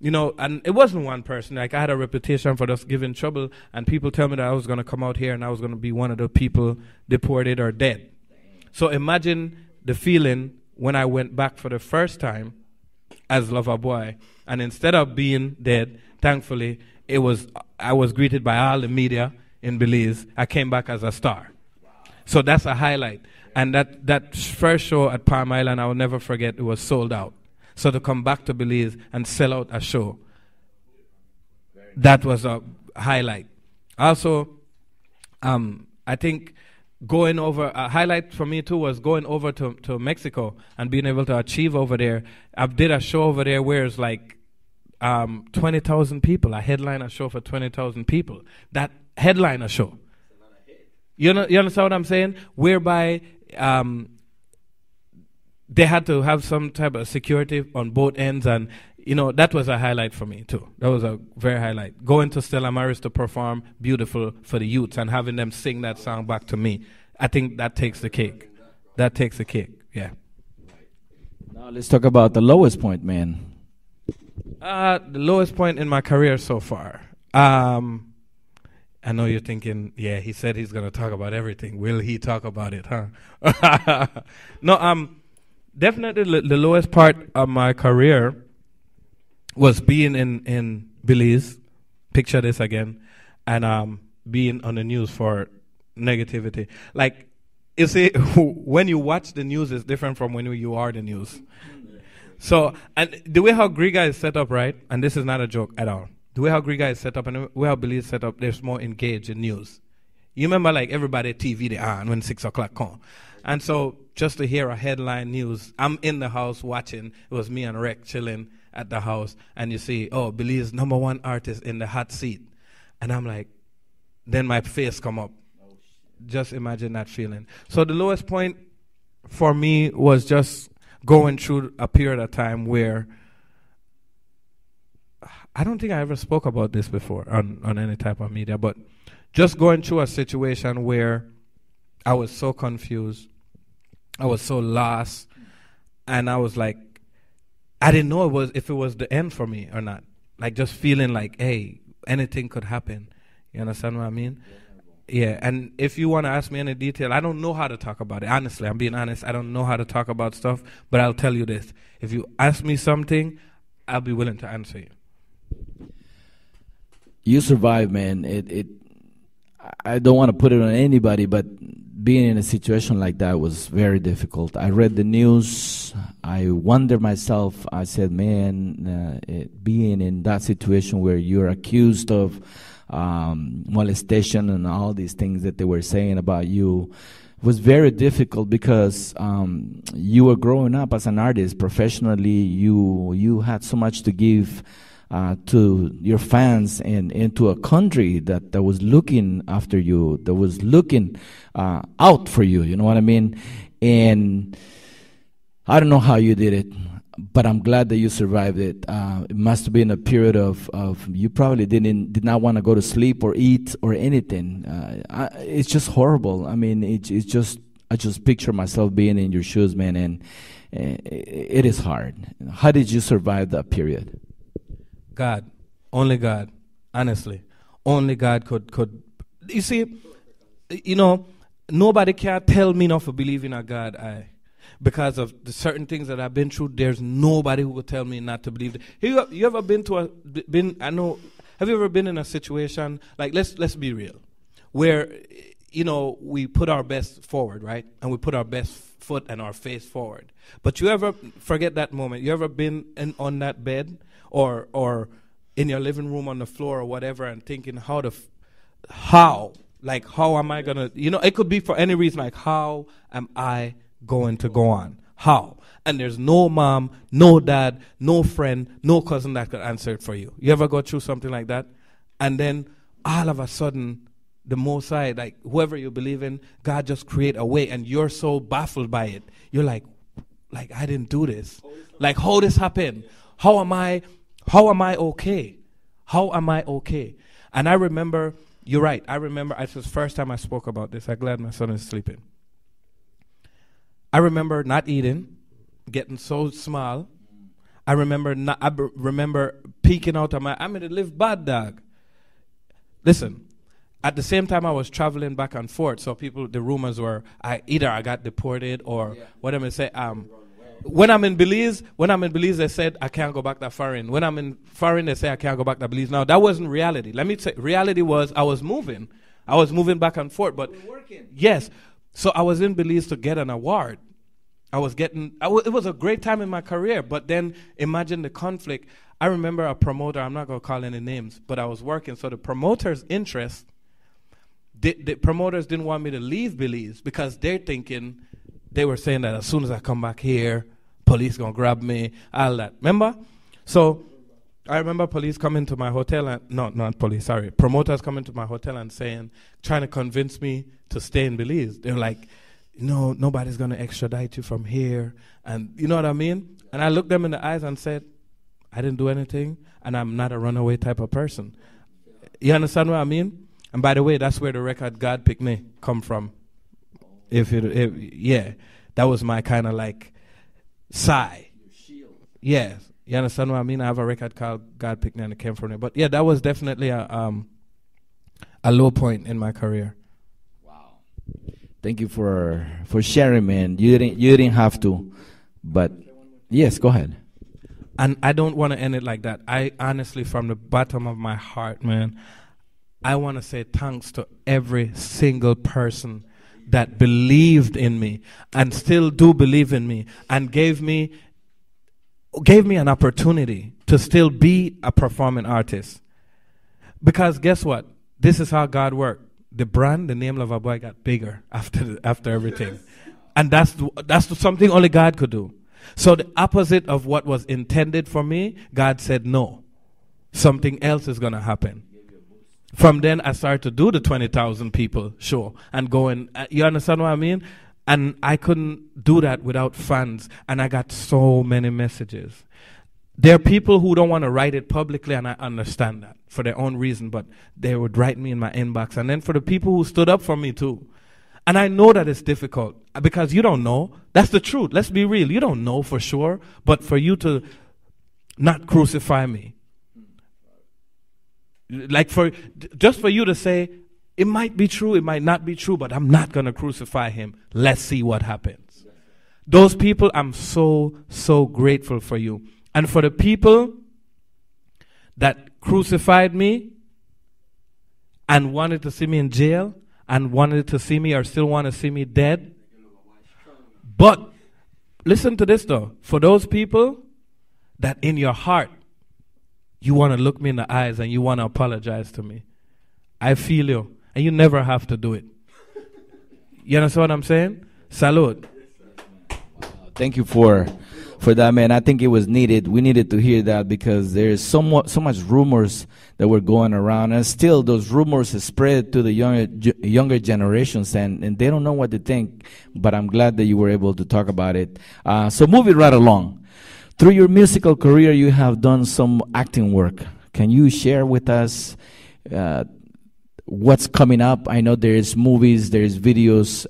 and it wasn't one person. Like, I had a reputation for just giving trouble. And people tell me that I was going to come out here and I was going to be one of the people deported or dead. So imagine the feeling when I went back for the first time as Loverboy. And instead of being dead, thankfully, I was greeted by all the media in Belize. I came back as a star. So that's a highlight. And that first show at Palm Island, I will never forget, it was sold out. So to come back to Belize and sell out a show, that was a highlight. Also, I think going over, a highlight for me too was going over to Mexico and being able to achieve over there. I did a show over there where it's like 20,000 people. I headline a show for 20,000 people. That headline a show. You understand what I'm saying? Whereby they had to have some type of security on both ends, and that was a highlight for me too. That was a very highlight. Going to Stella Maris to perform Beautiful for the youths and having them sing that song back to me. I think that takes the cake. That takes the cake. Yeah. Now let's talk about the lowest point, man. The lowest point in my career so far. I know you're thinking, yeah, he said he's going to talk about everything. Will he talk about it, huh? No, definitely the lowest part of my career was being in Belize, picture this again, and being on the news for negativity. Like, you see, when you watch the news, it's different from when you are the news. So, and the way how Griga is set up, right, and this is not a joke at all, the way how Griga is set up and the way how Belize is set up, there's more engaged in news. You remember, like, everybody TV they on when 6 o'clock come. And so, just to hear a headline news, I'm in the house watching, it was me and Rec chilling at the house, and you see, oh, Belize #1 artist in the hot seat. And I'm like, then my face come up. Just imagine that feeling. So the lowest point for me was just going through a period of time where I don't think I ever spoke about this before on any type of media, but just going through a situation where I was so confused, I was so lost, and I was like, I didn't know if it was the end for me or not. Like just feeling like, hey, anything could happen. You understand what I mean? Yeah, and if you want to ask me any detail, I don't know how to talk about it. Honestly, I'm being honest. I don't know how to talk about stuff, but I'll tell you this. If you ask me something, I'll be willing to answer you. You survived, man. I don't want to put it on anybody, but being in a situation like that was very difficult. I read the news. I wonder myself. I said, man, being in that situation where you're accused of molestation and all these things that they were saying about you was very difficult because you were growing up as an artist professionally. You had so much to give to your fans and to a country that was looking after you, that was looking out for you. You know what I mean? And I don't know how you did it, but I'm glad that you survived it. It must have been a period of you probably did not want to go to sleep or eat or anything. It's just horrible. I mean, it's just I just picture myself being in your shoes, man, and it is hard. How did you survive that period? God, only God, honestly, only God could. You see, nobody can tell me not to believe in a God. Because of the certain things that I've been through, there's nobody who will tell me not to believe. You ever have you ever been in a situation, like, let's be real, where, we put our best forward, right? And we put our best foot and our face forward. But you ever forget that moment? You ever been on that bed or in your living room on the floor or whatever and thinking, how am I going to, it could be for any reason, like, how am I going to go on? How? And there's no mom, no dad, no friend, no cousin that could answer it for you. You ever go through something like that? And then all of a sudden, the Most High, like whoever you believe in, God just create a way, and you're so baffled by it. You're like I didn't do this. Like, how this happened? How am I okay? How am I okay? And I remember, you're right, it was the first time I spoke about this. I'm glad my son is sleeping. I remember not eating, getting so small. I remember peeking out of I mean, to live bad, dog. Listen, at the same time I was traveling back and forth, so the rumors were either I got deported or what am I say? When I'm in Belize, they said I can't go back that foreign. When I'm in foreign, they say I can't go back to Belize. Now that wasn't reality. Let me say, reality was I was moving back and forth. But yes. So I was in Belize to get an award. It was a great time in my career, but then imagine the conflict. I remember a promoter, I'm not going to call any names, but I was working. So the promoter's interest, the promoters didn't want me to leave Belize because they were saying that as soon as I come back here, police going to grab me, all that. Remember? So I remember police coming to my hotel, promoters coming to my hotel and trying to convince me to stay in Belize. They're like, nobody's going to extradite you from here. And you know what I mean? And I looked them in the eyes and said, I didn't do anything, and I'm not a runaway type of person. You understand what I mean? And by the way, that's where the record God Picked Me come from. That was my kind of like sigh. Yes. You understand what I mean? I have a record called God Picked Me, and it came from there. But yeah, that was definitely a low point in my career. Wow. Thank you for sharing, man. You didn't have to, but yes, go ahead. And I don't want to end it like that. I honestly, from the bottom of my heart, man, I want to say thanks to every single person that believed in me and still do believe in me and gave me an opportunity to still be a performing artist. Because guess what? This is how God worked. The brand, the name Lover Boy, got bigger after everything. And that's something only God could do. So the opposite of what was intended for me, God said no. Something else is going to happen. From then I started to do the 20,000 people show and going, you understand what I mean? And I couldn't do that without fans. And I got so many messages. There are people who don't want to write it publicly, and I understand that for their own reason, but they would write me in my inbox. And then for the people who stood up for me too. And I know that it's difficult because you don't know. That's the truth. Let's be real. You don't know for sure. But for you to not crucify me. Like just for you to say, it might be true, it might not be true, but I'm not going to crucify him. Let's see what happens. Those people, I'm so, so grateful for you. And for the people that crucified me and wanted to see me in jail and wanted to see me or still want to see me dead. But listen to this though. For those people that in your heart, you want to look me in the eyes and you want to apologize to me. I feel you. And you never have to do it. You understand what I'm saying? Salud. Thank you for that, man. I think it was needed. We needed to hear that because there's so much rumors that were going around, and still those rumors have spread to the younger generations, and they don't know what to think. But I'm glad that you were able to talk about it. So moving right along, through your musical career, you have done some acting work. Can you share with us what's coming up? I know there is movies, there is videos,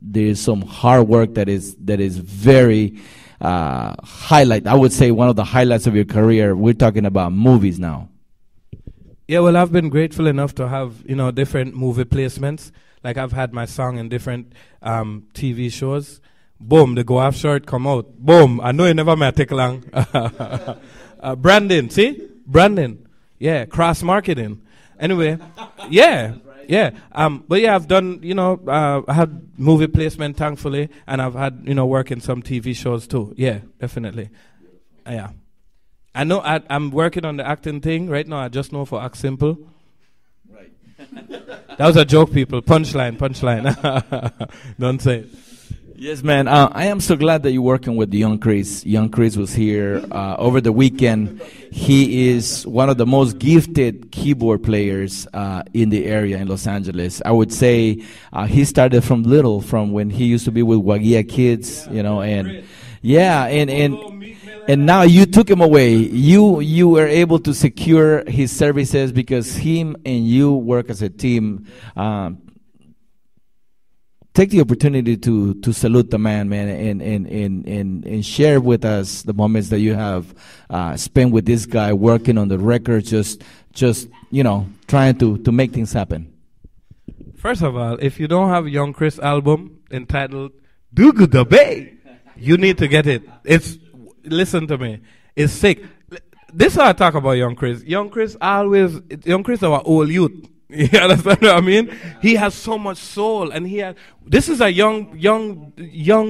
there is some hard work that is very highlight. I would say one of the highlights of your career. We're talking about movies now. Yeah, well, I've been grateful enough to have different movie placements. Like I've had my song in different TV shows. Boom, the Go Off shirt come out. Boom, I know you never met take long. Branding, see? Branding. Yeah, cross marketing. Anyway, yeah. But yeah, I've done, I had movie placement, thankfully, and I've had, work in some TV shows too. Yeah, definitely. Yeah. I know I'm working on the acting thing right now. I just know for Act Simple. Right. That was a joke, people. Punchline. Don't say it. Yes, man. I am so glad that you're working with Young Chris. Young Chris was here over the weekend. He is one of the most gifted keyboard players in the area in Los Angeles. I would say he started from when he used to be with Wagia Kids, and now you took him away. You were able to secure his services because him and you work as a team. Take the opportunity to salute the man, and share with us the moments that you have spent with this guy working on the record, just trying to make things happen. First of all, if you don't have Young Chris album entitled "Dugu the Bay," you need to get it. Listen to me, it's sick. This is how I talk about Young Chris. Young Chris our old youth. You understand what I mean? He has so much soul, and this is a young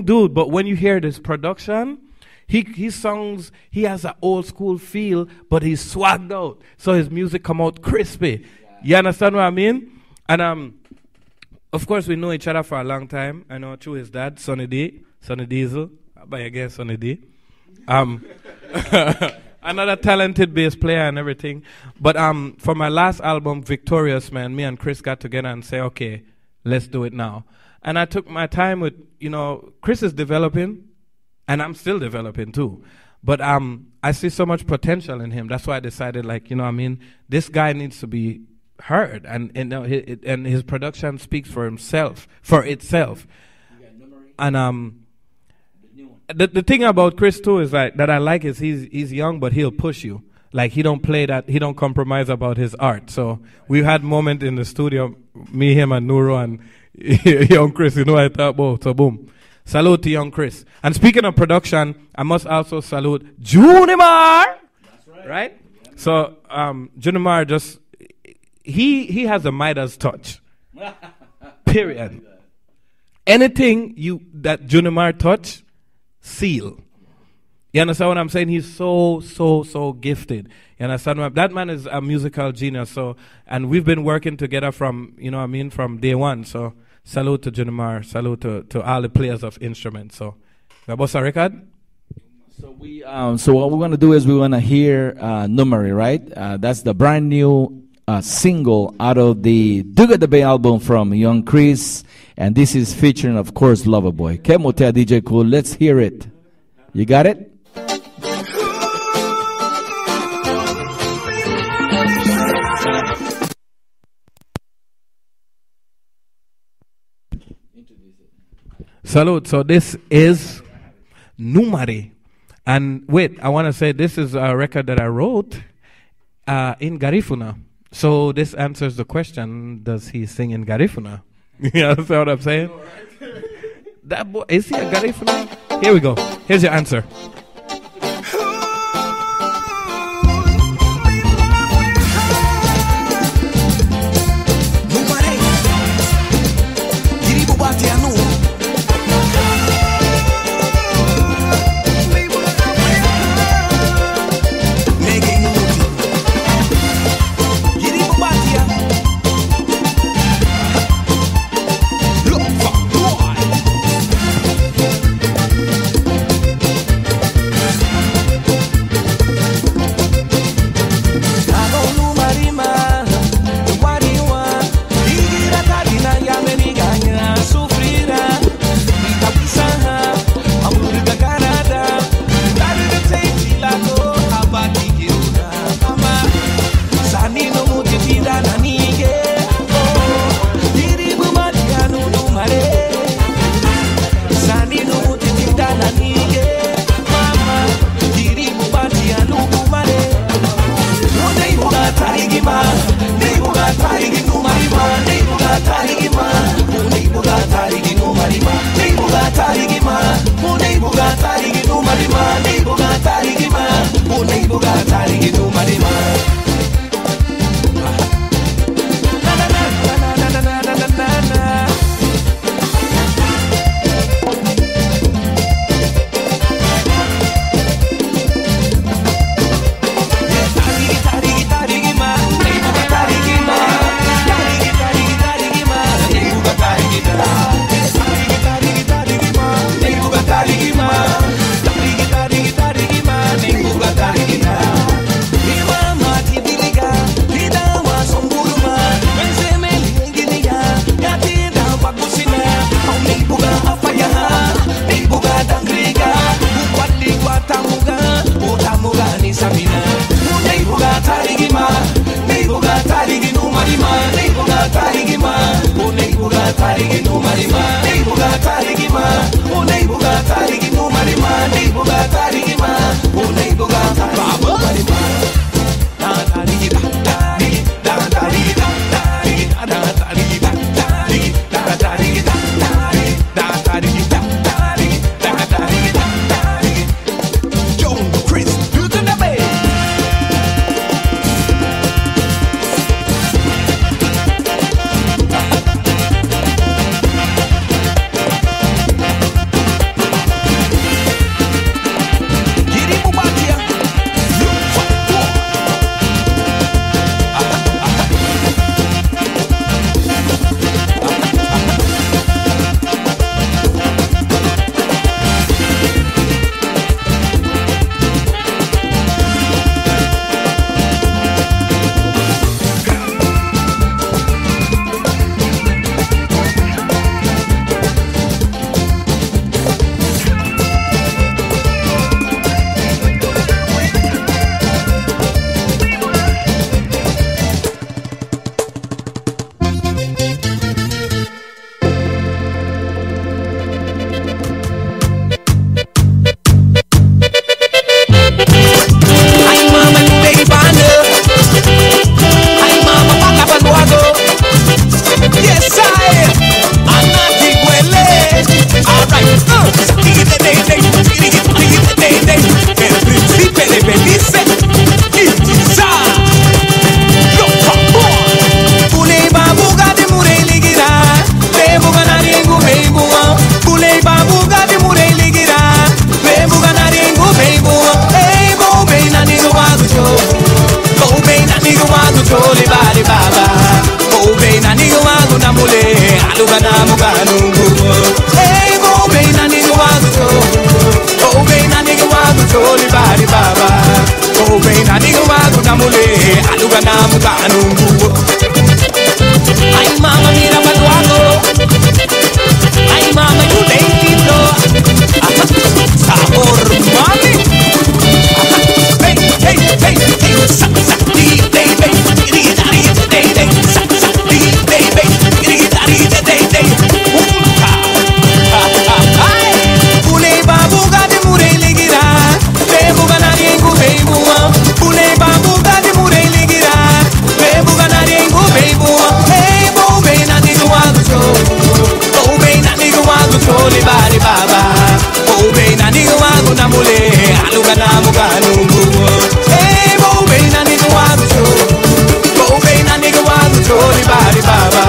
dude, but when you hear this production, he songs, he has an old school feel, but he's swagged out, so his music come out crispy. You understand what I mean? And of course we know each other for a long time. I know through his dad, Sonny Diesel, but I guess Sonny D. Another talented bass player and everything. But for my last album, Victorious, man, me and Chris got together and say, okay, let's do it now. And I took my time with, Chris is developing, and I'm still developing too. But I see so much potential in him. That's why I decided, this guy needs to be heard. And his production speaks for itself. And the thing about Chris too is that I like is he's young, but he'll push you. Like he don't compromise about his art. So we've had moment in the studio, me, him, and Nuro and Young Chris. I thought, so boom. Salute to Young Chris. And speaking of production, I must also salute Junimar. That's right. So Junimar he has a Midas touch. Period. Anything that Junimar touch, seal. You understand what I'm saying? He's so gifted. You understand? That man is a musical genius. So, and we've been working together from day one. So, salute to Junimar. Salute to all the players of instruments. So, what's our record? So what we're gonna do is we're gonna hear Numeri, right? That's the brand new single out of the Duga the Bay album from Young Chris And this is featuring, of course, Loverboy. Kemotea DJ Cool, let's hear it. You got it? Salute. So this is Numari. And wait, I want to say this is a record that I wrote in Garifuna. So this answers the question, does he sing in Garifuna? You understand what I'm saying? That boy, is he a Garifuna? Here we go. Here's your answer. nungu. Hey, bobe na nigga wazo. Bobe na nigga wazo chori bari baba.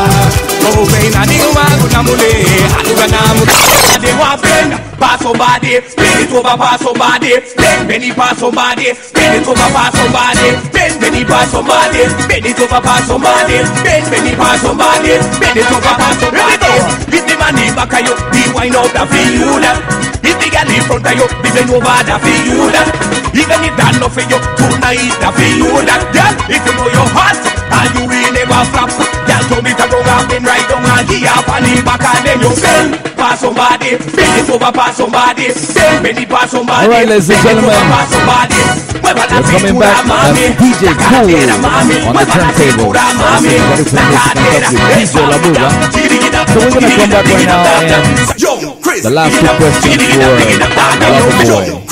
Bobe na nigga wazo namule. Aluga namu. They want bend, pass somebody, spin it over, pass somebody, bend, Benny, pass somebody, spin it over, pass somebody, bend, Benny, pass somebody, bend it over, pass somebody, bend, Benny, pass somebody, bend it over, pass somebody. If the man in back of you, be wind out the feel that. If the girl in front of you, be bend over the feel that. Even if that not for you, tonight the feel that. Girl, if you know your heart, and you will never flop. Girl, told me to go up and right down and give up on the back and then you bend, pass somebody, bend it over, pass somebody, bend it, pass somebody. All right, ladies and gentlemen, we're coming back. That's DJ Cool on the turntable. DJ Labuga. So we're gonna come back right now and the last two questions for Loverboy.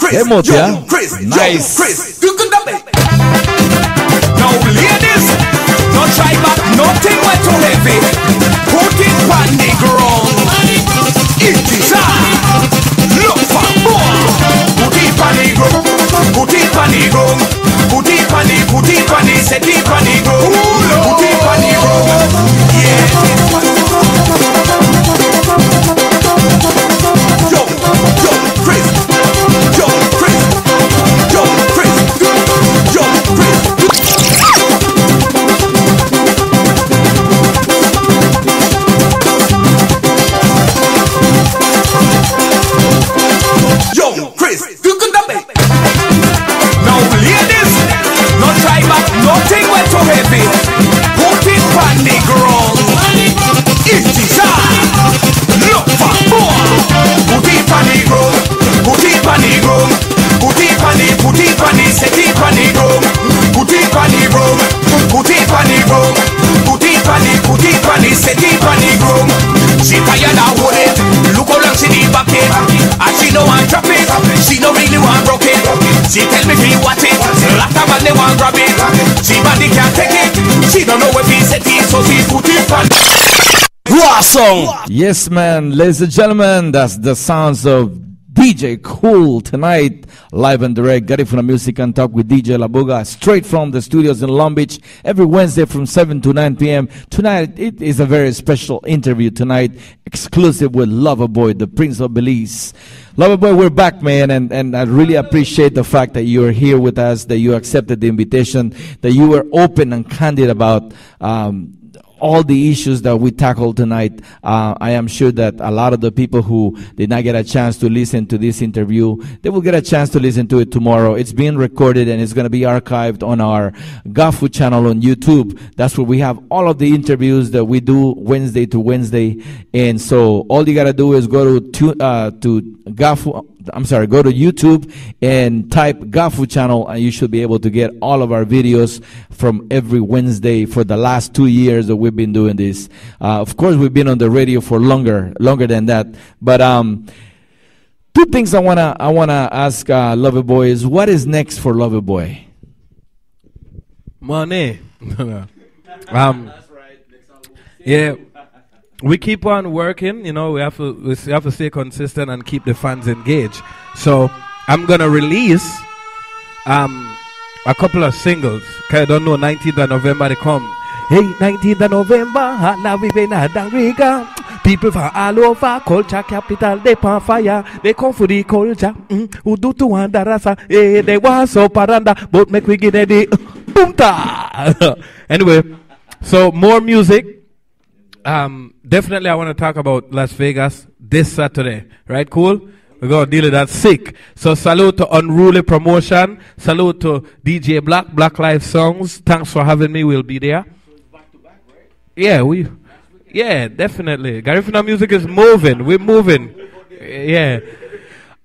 Hey, Motia. Nice. Now, ladies, don't try back, nothing went too heavy. Put it on the ground. It is hard. Look for more. Put it on the ground. Put it on the ground. Put it on the, set it on the ground. Put it on the ground. Yeah. Yo, Chris. Yo, Chris. Yo, Chris. Yo, Chris. Yo, Chris, you can dump it. Now, ladies, no try back, nothing went too heavy. Put it on the ground. It is hard. Look for more. Put it on the ground. Put it on the ground. Put it on the, set it on the ground. Put it on the ground. Put it on the ground. Put it on the, set it on the ground. She tired of hold it. Look how long she need back it. And she no want drop it. She no really want broke it. She tell me she watch it. Last time they want grab it. She body can't take it. She don't know if he set it, so she put it on. Awesome. Yes, man. Ladies and gentlemen, that's the sounds of DJ Cool tonight, live and direct. Got it from the Music and Talk with DJ Labuga, straight from the studios in Long Beach, every Wednesday from 7 to 9 p.m. Tonight, it is a very special interview tonight, exclusive with Loverboy, the Prince of Belize. Loverboy, we're back, man, and I really appreciate the fact that you're here with us, that you accepted the invitation, that you were open and candid about all the issues that we tackled tonight. I am sure that a lot of the people who did not get a chance to listen to this interview, they will get a chance to listen to it tomorrow. It's being recorded and it's going to be archived on our Gafu channel on YouTube. That's where we have all of the interviews that we do Wednesday to Wednesday. And so all you got to do is go to Gafu. Go to YouTube and type Gafu channel and you should be able to get all of our videos from every Wednesday for the last 2 years that we've been doing this. Of course, we've been on the radio for longer than that. But two things I wanna ask Loverboy is, what is next for Loverboy? Money. Yeah. We keep on working, you know, we have to stay consistent and keep the fans engaged. So I'm gonna release a couple of singles. Cause I don't know, 19th of November they come. Hey, 19th of November, now we been at Dangriga. People from all over, culture capital, they on fire. They come for the culture. Who do to Wandarasa? Hey, they want so paranda, but make we get the boomta. Anyway, so more music. Definitely I want to talk about Las Vegas this Saturday. Right, cool? We're going to deal with that sick. So salute to Unruly Promotion. Salute to DJ Black Live Songs. Thanks for having me. We'll be there. Back to back, right? Yeah, definitely. Garifuna Music is moving. We're moving. Yeah.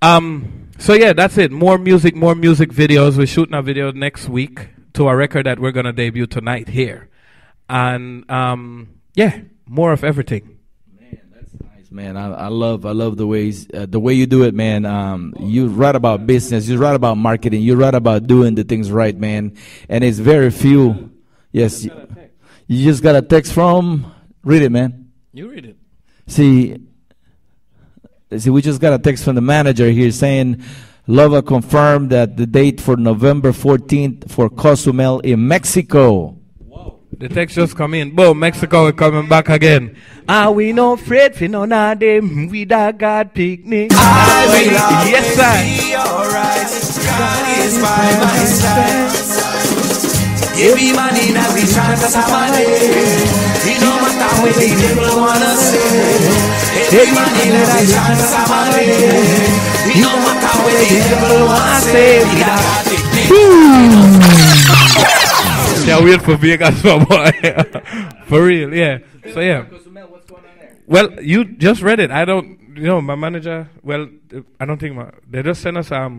So yeah, that's it. More music videos. We're shooting a video next week to a record that we're going to debut tonight here. And yeah, more of everything. Man, that's nice, man. I love the way you do it, man. You write about business, you write about marketing, you write about doing the things right, man. And it's very few. Yes, you just got a text from. Read it, man. You read it. See, See, we just got a text from the manager here saying, Lova confirmed that the date for November 14th for Cozumel in Mexico. The text just come in. Boom, Mexico is coming back again. Are we no afraid for none of them? We da God picnic. I will yes, sir. be alright. God is by my side. Give me money now we try to somebody. It no matter what the devil wanna say. Give me money now we try to somebody. It no matter what the devil wanna say. We da God picnic. Can't wait for Vegas, my boy. For real, yeah. So yeah. Well, you just read it. I don't, my manager. Well, I don't think they just sent us. I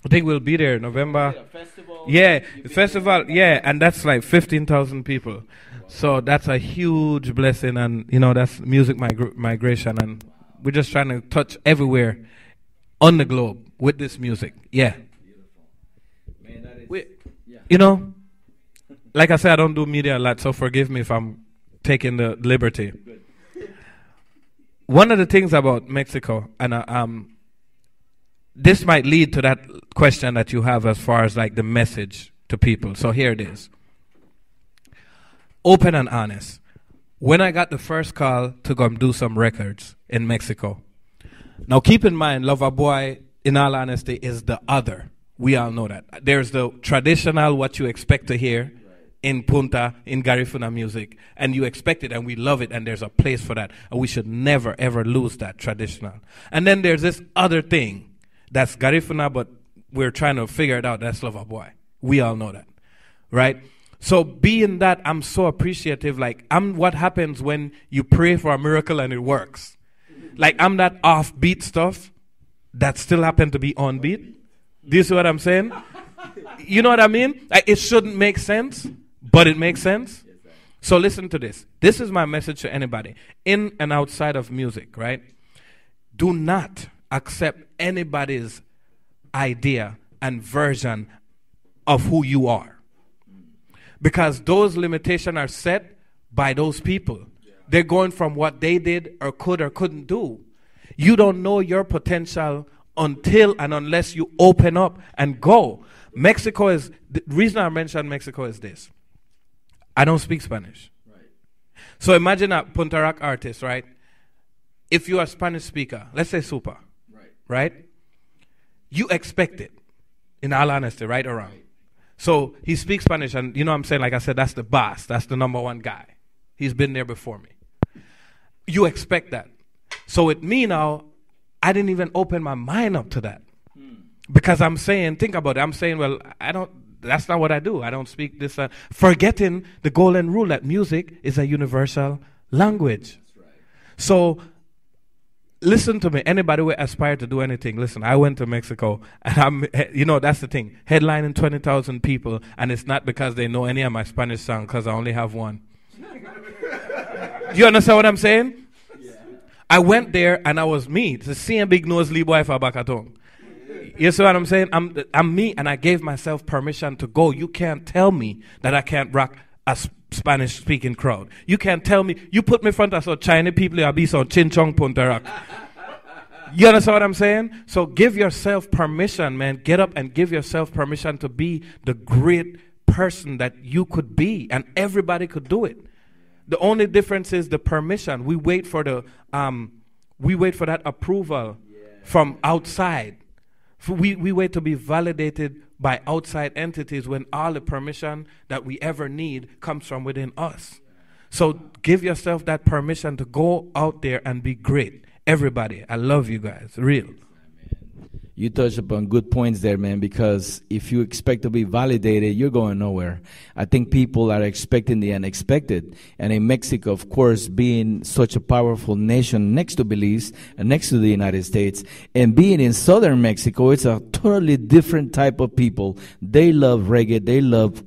think we'll be there November. Festival. Yeah, the festival. Yeah, and that's like 15,000 people. Wow. So that's a huge blessing, and that's music migration, and we're just trying to touch everywhere on the globe with this music. Yeah. Man, that is, like I said, I don't do media a lot, so forgive me if I'm taking the liberty. One of the things about Mexico, and this might lead to that question that you have as far as like the message to people. So here it is. Open and honest. When I got the first call to go and do some records in Mexico. Now keep in mind, Lover Boy, in all honesty, is the other. We all know that. There's the traditional, what you expect to hear in Punta, in Garifuna music, and you expect it, and we love it, and there's a place for that, and we should never, ever lose that traditional. And then there's this other thing that's Garifuna, but we're trying to figure it out. That's Lover Boy. We all know that, right? So being that, I'm so appreciative. Like, I'm what happens when you pray for a miracle and it works. Like, I'm that offbeat stuff that still happen to be on beat. Do you see what I'm saying? You know what I mean? Like, it shouldn't make sense, but it makes sense. So listen to this. This is my message to anybody in and outside of music, right? Do not accept anybody's idea and version of who you are. Because those limitations are set by those people. They're going from what they did or could or couldn't do. You don't know your potential until and unless you open up and go. Mexico is, the reason I mentioned Mexico is this. I don't speak Spanish. Right. So imagine a Punta Rock artist, right? If you're a Spanish speaker, let's say Super, right? You expect it, in all honesty, right or wrong. So he speaks Spanish, and you know what I'm saying? Like I said, that's the boss. That's the number one guy. He's been there before me. You expect that. So with me now, I didn't even open my mind up to that. Because I'm saying, think about it. I'm saying, well, that's not what I do. I don't speak this. Forgetting the golden rule that music is a universal language. That's right. So listen to me. Anybody who aspire to do anything, listen, I went to Mexico, and that's the thing. Headlining 20,000 people, and it's not because they know any of my Spanish songs, because I only have one. You understand what I'm saying? Yeah. I went there, and I was me. It's the same big nose Lee boy for Bakatong. You see what I'm saying? I'm me, and I gave myself permission to go. You can't tell me that I can't rock a Spanish-speaking crowd. You can't tell me. You put me in front of some Chinese people, I'll be some Chin Chong Punta Rock. You understand what I'm saying? So give yourself permission, man. Get up and give yourself permission to be the great person that you could be, and everybody could do it. The only difference is the permission. We wait for that approval from outside. We wait to be validated by outside entities when all the permission that we ever need comes from within us. So give yourself that permission to go out there and be great. Everybody, I love you guys, real. You touched upon good points there, man, because if you expect to be validated, you're going nowhere. I think people are expecting the unexpected. And in Mexico, of course, being such a powerful nation next to Belize and next to the United States, and being in southern Mexico, it's a totally different type of people. They love reggae. They love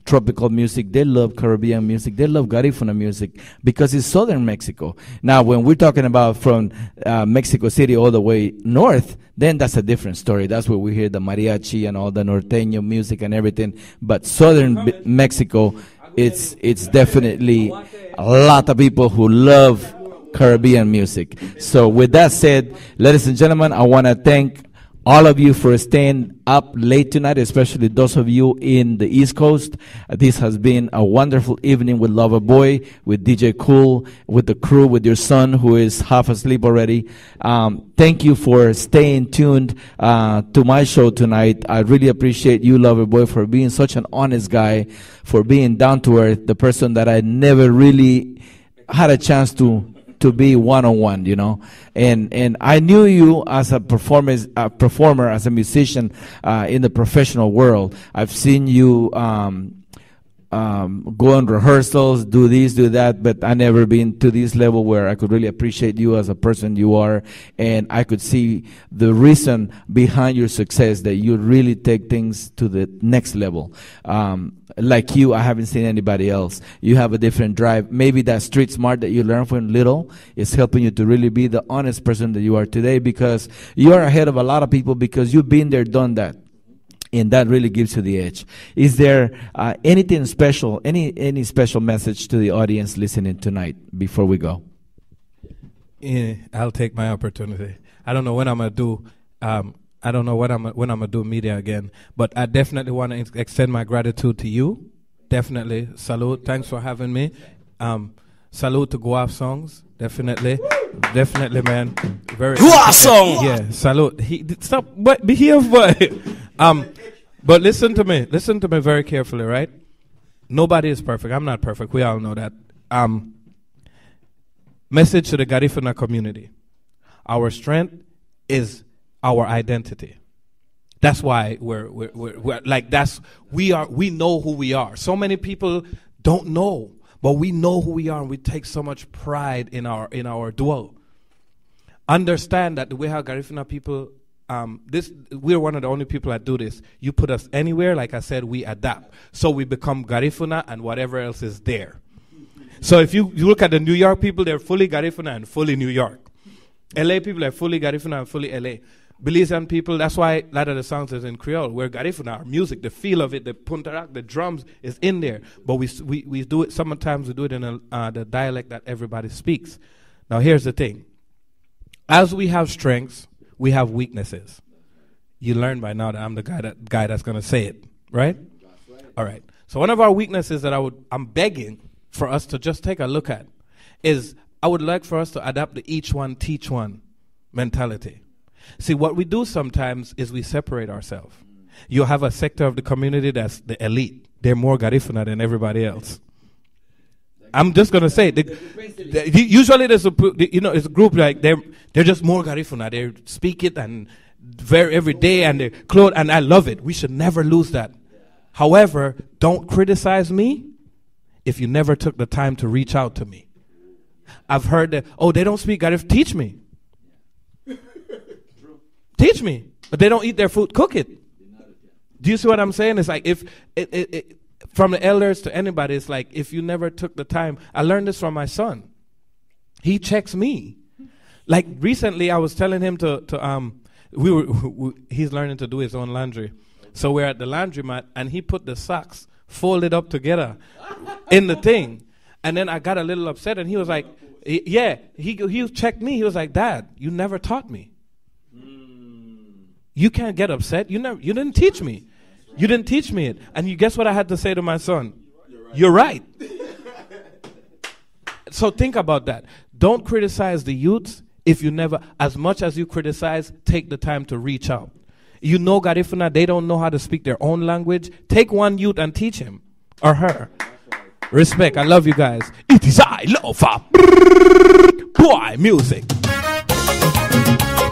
tropical music. They love Caribbean music. They love Garifuna music because it's southern Mexico. Now, when we're talking about from Mexico City all the way north, then that's a different story. That's where we hear the mariachi and all the norteño music and everything. But southern Mexico, it's definitely a lot of people who love Caribbean music. So with that said, ladies and gentlemen, I want to thank all of you for staying up late tonight, especially those of you in the East Coast. This has been a wonderful evening with Loverboy, with DJ Cool, with the crew, with your son who is half asleep already. Thank you for staying tuned to my show tonight. I really appreciate you, Loverboy, for being such an honest guy, for being down to earth, the person that I never really had a chance to be one-on-one, you know, and I knew you as a performer, as a musician in the professional world. I've seen you go on rehearsals, do this, do that, but I never been to this level where I could really appreciate you as a person you are, and I could see the reason behind your success, that you really take things to the next level. Like you, I haven't seen anybody else. You have a different drive. Maybe that street smart that you learned from little is helping you to really be the honest person that you are today, because you are ahead of a lot of people because you've been there, done that. And that really gives you the edge. Is there anything special, any special message to the audience listening tonight before we go? Yeah, I'll take my opportunity. I don't know when I'm gonna do. I don't know when I'm gonna do media again. But I definitely want to extend my gratitude to you. Definitely, salute. Thanks for having me. Salute to Guap Songs. Definitely, definitely, man. Very Guap Song. Yeah, salute. Stop. But be here, boy. But listen to me very carefully, right? Nobody is perfect. I'm not perfect. We all know that. Message to the Garifuna community. Our strength is our identity. That's why we're like, we know who we are. So many people don't know, but we know who we are, and we take so much pride in our duo. Understand that the way how Garifuna people, we're one of the only people that do this. You put us anywhere, like I said, we adapt. So we become Garifuna and whatever else is there. So if you look at the New York people, they're fully Garifuna and fully New York. LA people are fully Garifuna and fully LA. Belizean people, that's why a lot of the songs is in Creole. We're Garifuna, our music, the feel of it, the puntarak, the drums is in there. But we do it, sometimes we do it in the dialect that everybody speaks. Now here's the thing. As we have strengths, we have weaknesses. You learn by now that I'm the guy that's going to say it, right? All right. So one of our weaknesses that I'm begging for us to just take a look at is I would like for us to adapt the each one, teach one mentality. See, what we do sometimes is we separate ourselves. You have a sector of the community that's the elite. They're more Garifuna than everybody else. I'm just going to say, usually there's it's a group like they're just more Garifuna. They speak it and every day, and they clothe, and I love it. We should never lose that. However, don't criticize me if you never took the time to reach out to me. I've heard that, they don't speak Garif. Teach me. Teach me. But they don't eat their food. Cook it. Do you see what I'm saying? It's like if from the elders to anybody, it's like if you never took the time. I learned this from my son. He checks me. Like recently, I was telling him he's learning to do his own laundry. So we're at the laundromat, and he put the socks folded up together in the thing. And then I got a little upset, and he was like, he checked me. He was like, Dad, you never taught me. You can't get upset. You didn't teach me. You didn't teach me it. And you guess what I had to say to my son? You're right. So think about that. Don't criticize the youths if you never, as much as you criticize, take the time to reach out. You know Garifuna, they don't know how to speak their own language. Take one youth and teach him or her. Respect. I love you guys. It is I love boy music.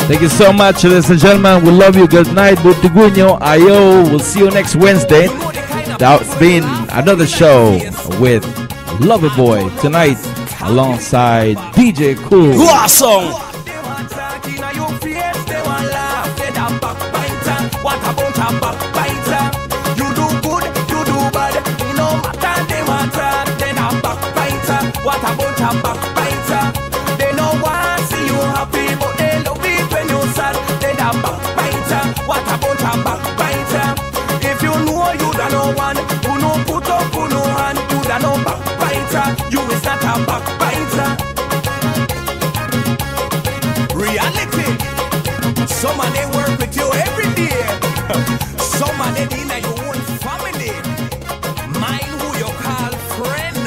Thank you so much, ladies and gentlemen. We love you. Good night. Butiguño. Ayo. We'll see you next Wednesday. That's been another show with Loverboy tonight alongside DJ Cool. Awesome. You do good, you do bad. No matter they matter. Then a backbiter. What about a backbiter? They know why see you happy, but they love it when you sad. Then a backbiter. What about a backbiter? If you know you don't know one, who no put up, who no hand, you don't know backbiter. You is not a backbiter. reality. Some of them work with you every day. Some of them in your own family. Mind who you call friend.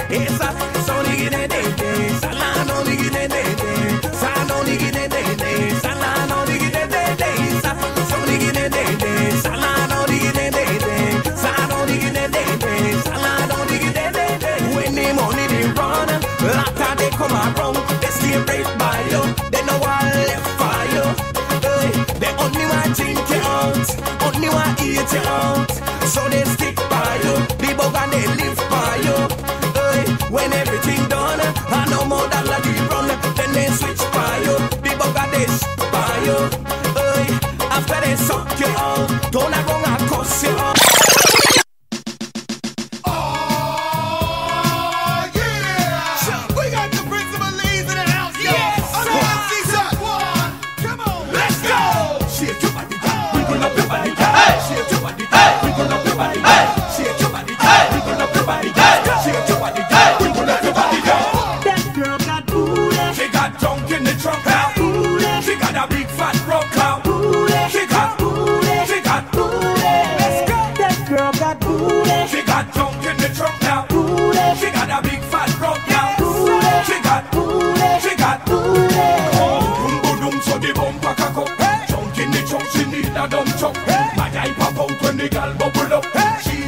It's a Sonic in a day, Salon on the day, San on the day, Salon on the day, Sonic in a day, Salon on the day, San on the day, Salon on the day. When the money they run, after they come around, they stay right by you. They know I left for you. They only want to drink you out, only want to eat you out. So they stick by you, the bug and they live by you. When everything done, I no more than like you run. Then they switch by you, the bug and they by you. After they suck you out, don't I wrong and cuss you out.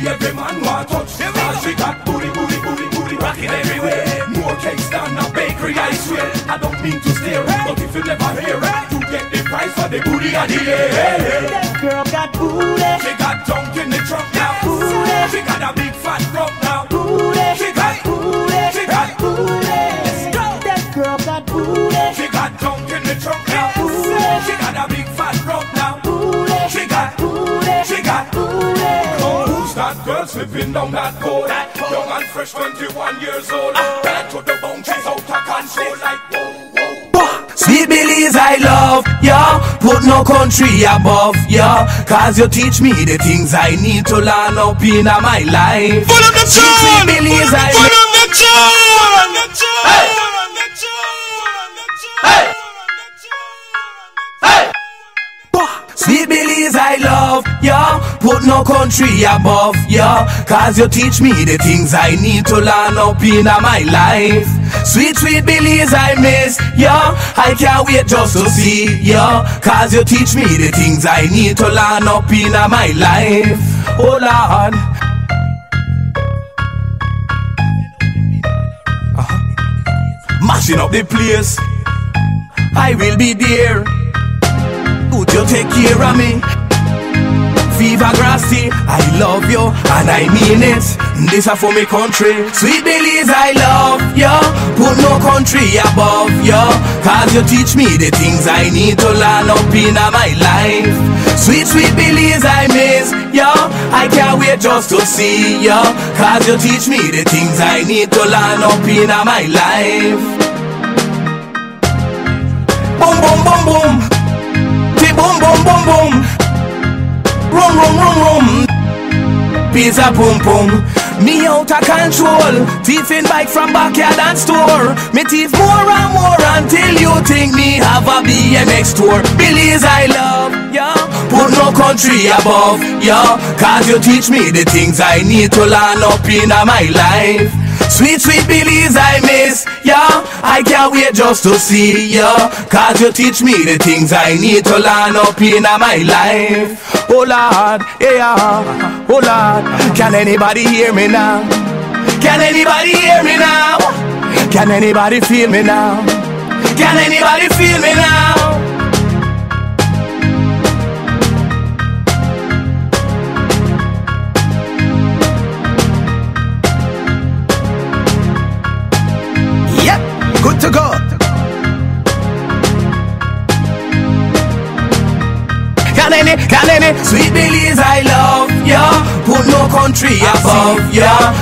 Every man want touch. She got booty, booty, booty, booty rocking everywhere. More cakes than a bakery, I swear. I don't mean to stare, but if you never hear it, you get the price for the booty of the air. That girl got booty. She got junk in the trunk now. Booty. She got a big fat rump now. Booty. She got booty. She got booty. Let's go. That girl got booty. She got junk in the trunk now. Booty. She got a big fat rump now. Booty. She got booty. She got booty. That girl slipping down that pole, young and fresh, 21 years old. Bad to the bone, she's out of control, like whoa, whoa. Sweet Belize, I love ya. Put no country above ya. Cause you teach me the things I need to learn up in my life. Put on the tune! Sweet Belize, I put on the tune! Hey! Hey! Sweet Belize, I love ya. Put no country above ya. Cause you teach me the things I need to learn up in my life. Sweet, sweet Belize, I miss ya. I can't wait just to see ya. Cause you teach me the things I need to learn up in my life. Oh Lord. Mashing up the place, I will be there. Would you take care of me? Viva Grassy, I love you and I mean it. This is for me country. Sweet Belize, I love you. Put no country above you. Cause you teach me the things I need to learn up in my life. Sweet, sweet Belize, I miss you. I can't wait just to see you. Cause you teach me the things I need to learn up in my life. Boom, boom, boom, boom. Boom, boom, boom, boom. Rum, rum, rum, rum. Pizza, boom, boom. Me out of control. Thief in bike from backyard and store. Me thief more and more until you think me have a BMX tour. Belize, I love ya. Put no country above ya. Cause you teach me the things I need to learn up in my life. Sweet, sweet Belize, I miss ya. I can't wait just to see ya. Cause you teach me the things I need to learn up in my life. Oh Lord, yeah, oh Lord. Can anybody hear me now? Can anybody hear me now? Can anybody feel me now? Can anybody feel me now? Good to go. Can any, sweet Belize, I love ya. Put no country above ya.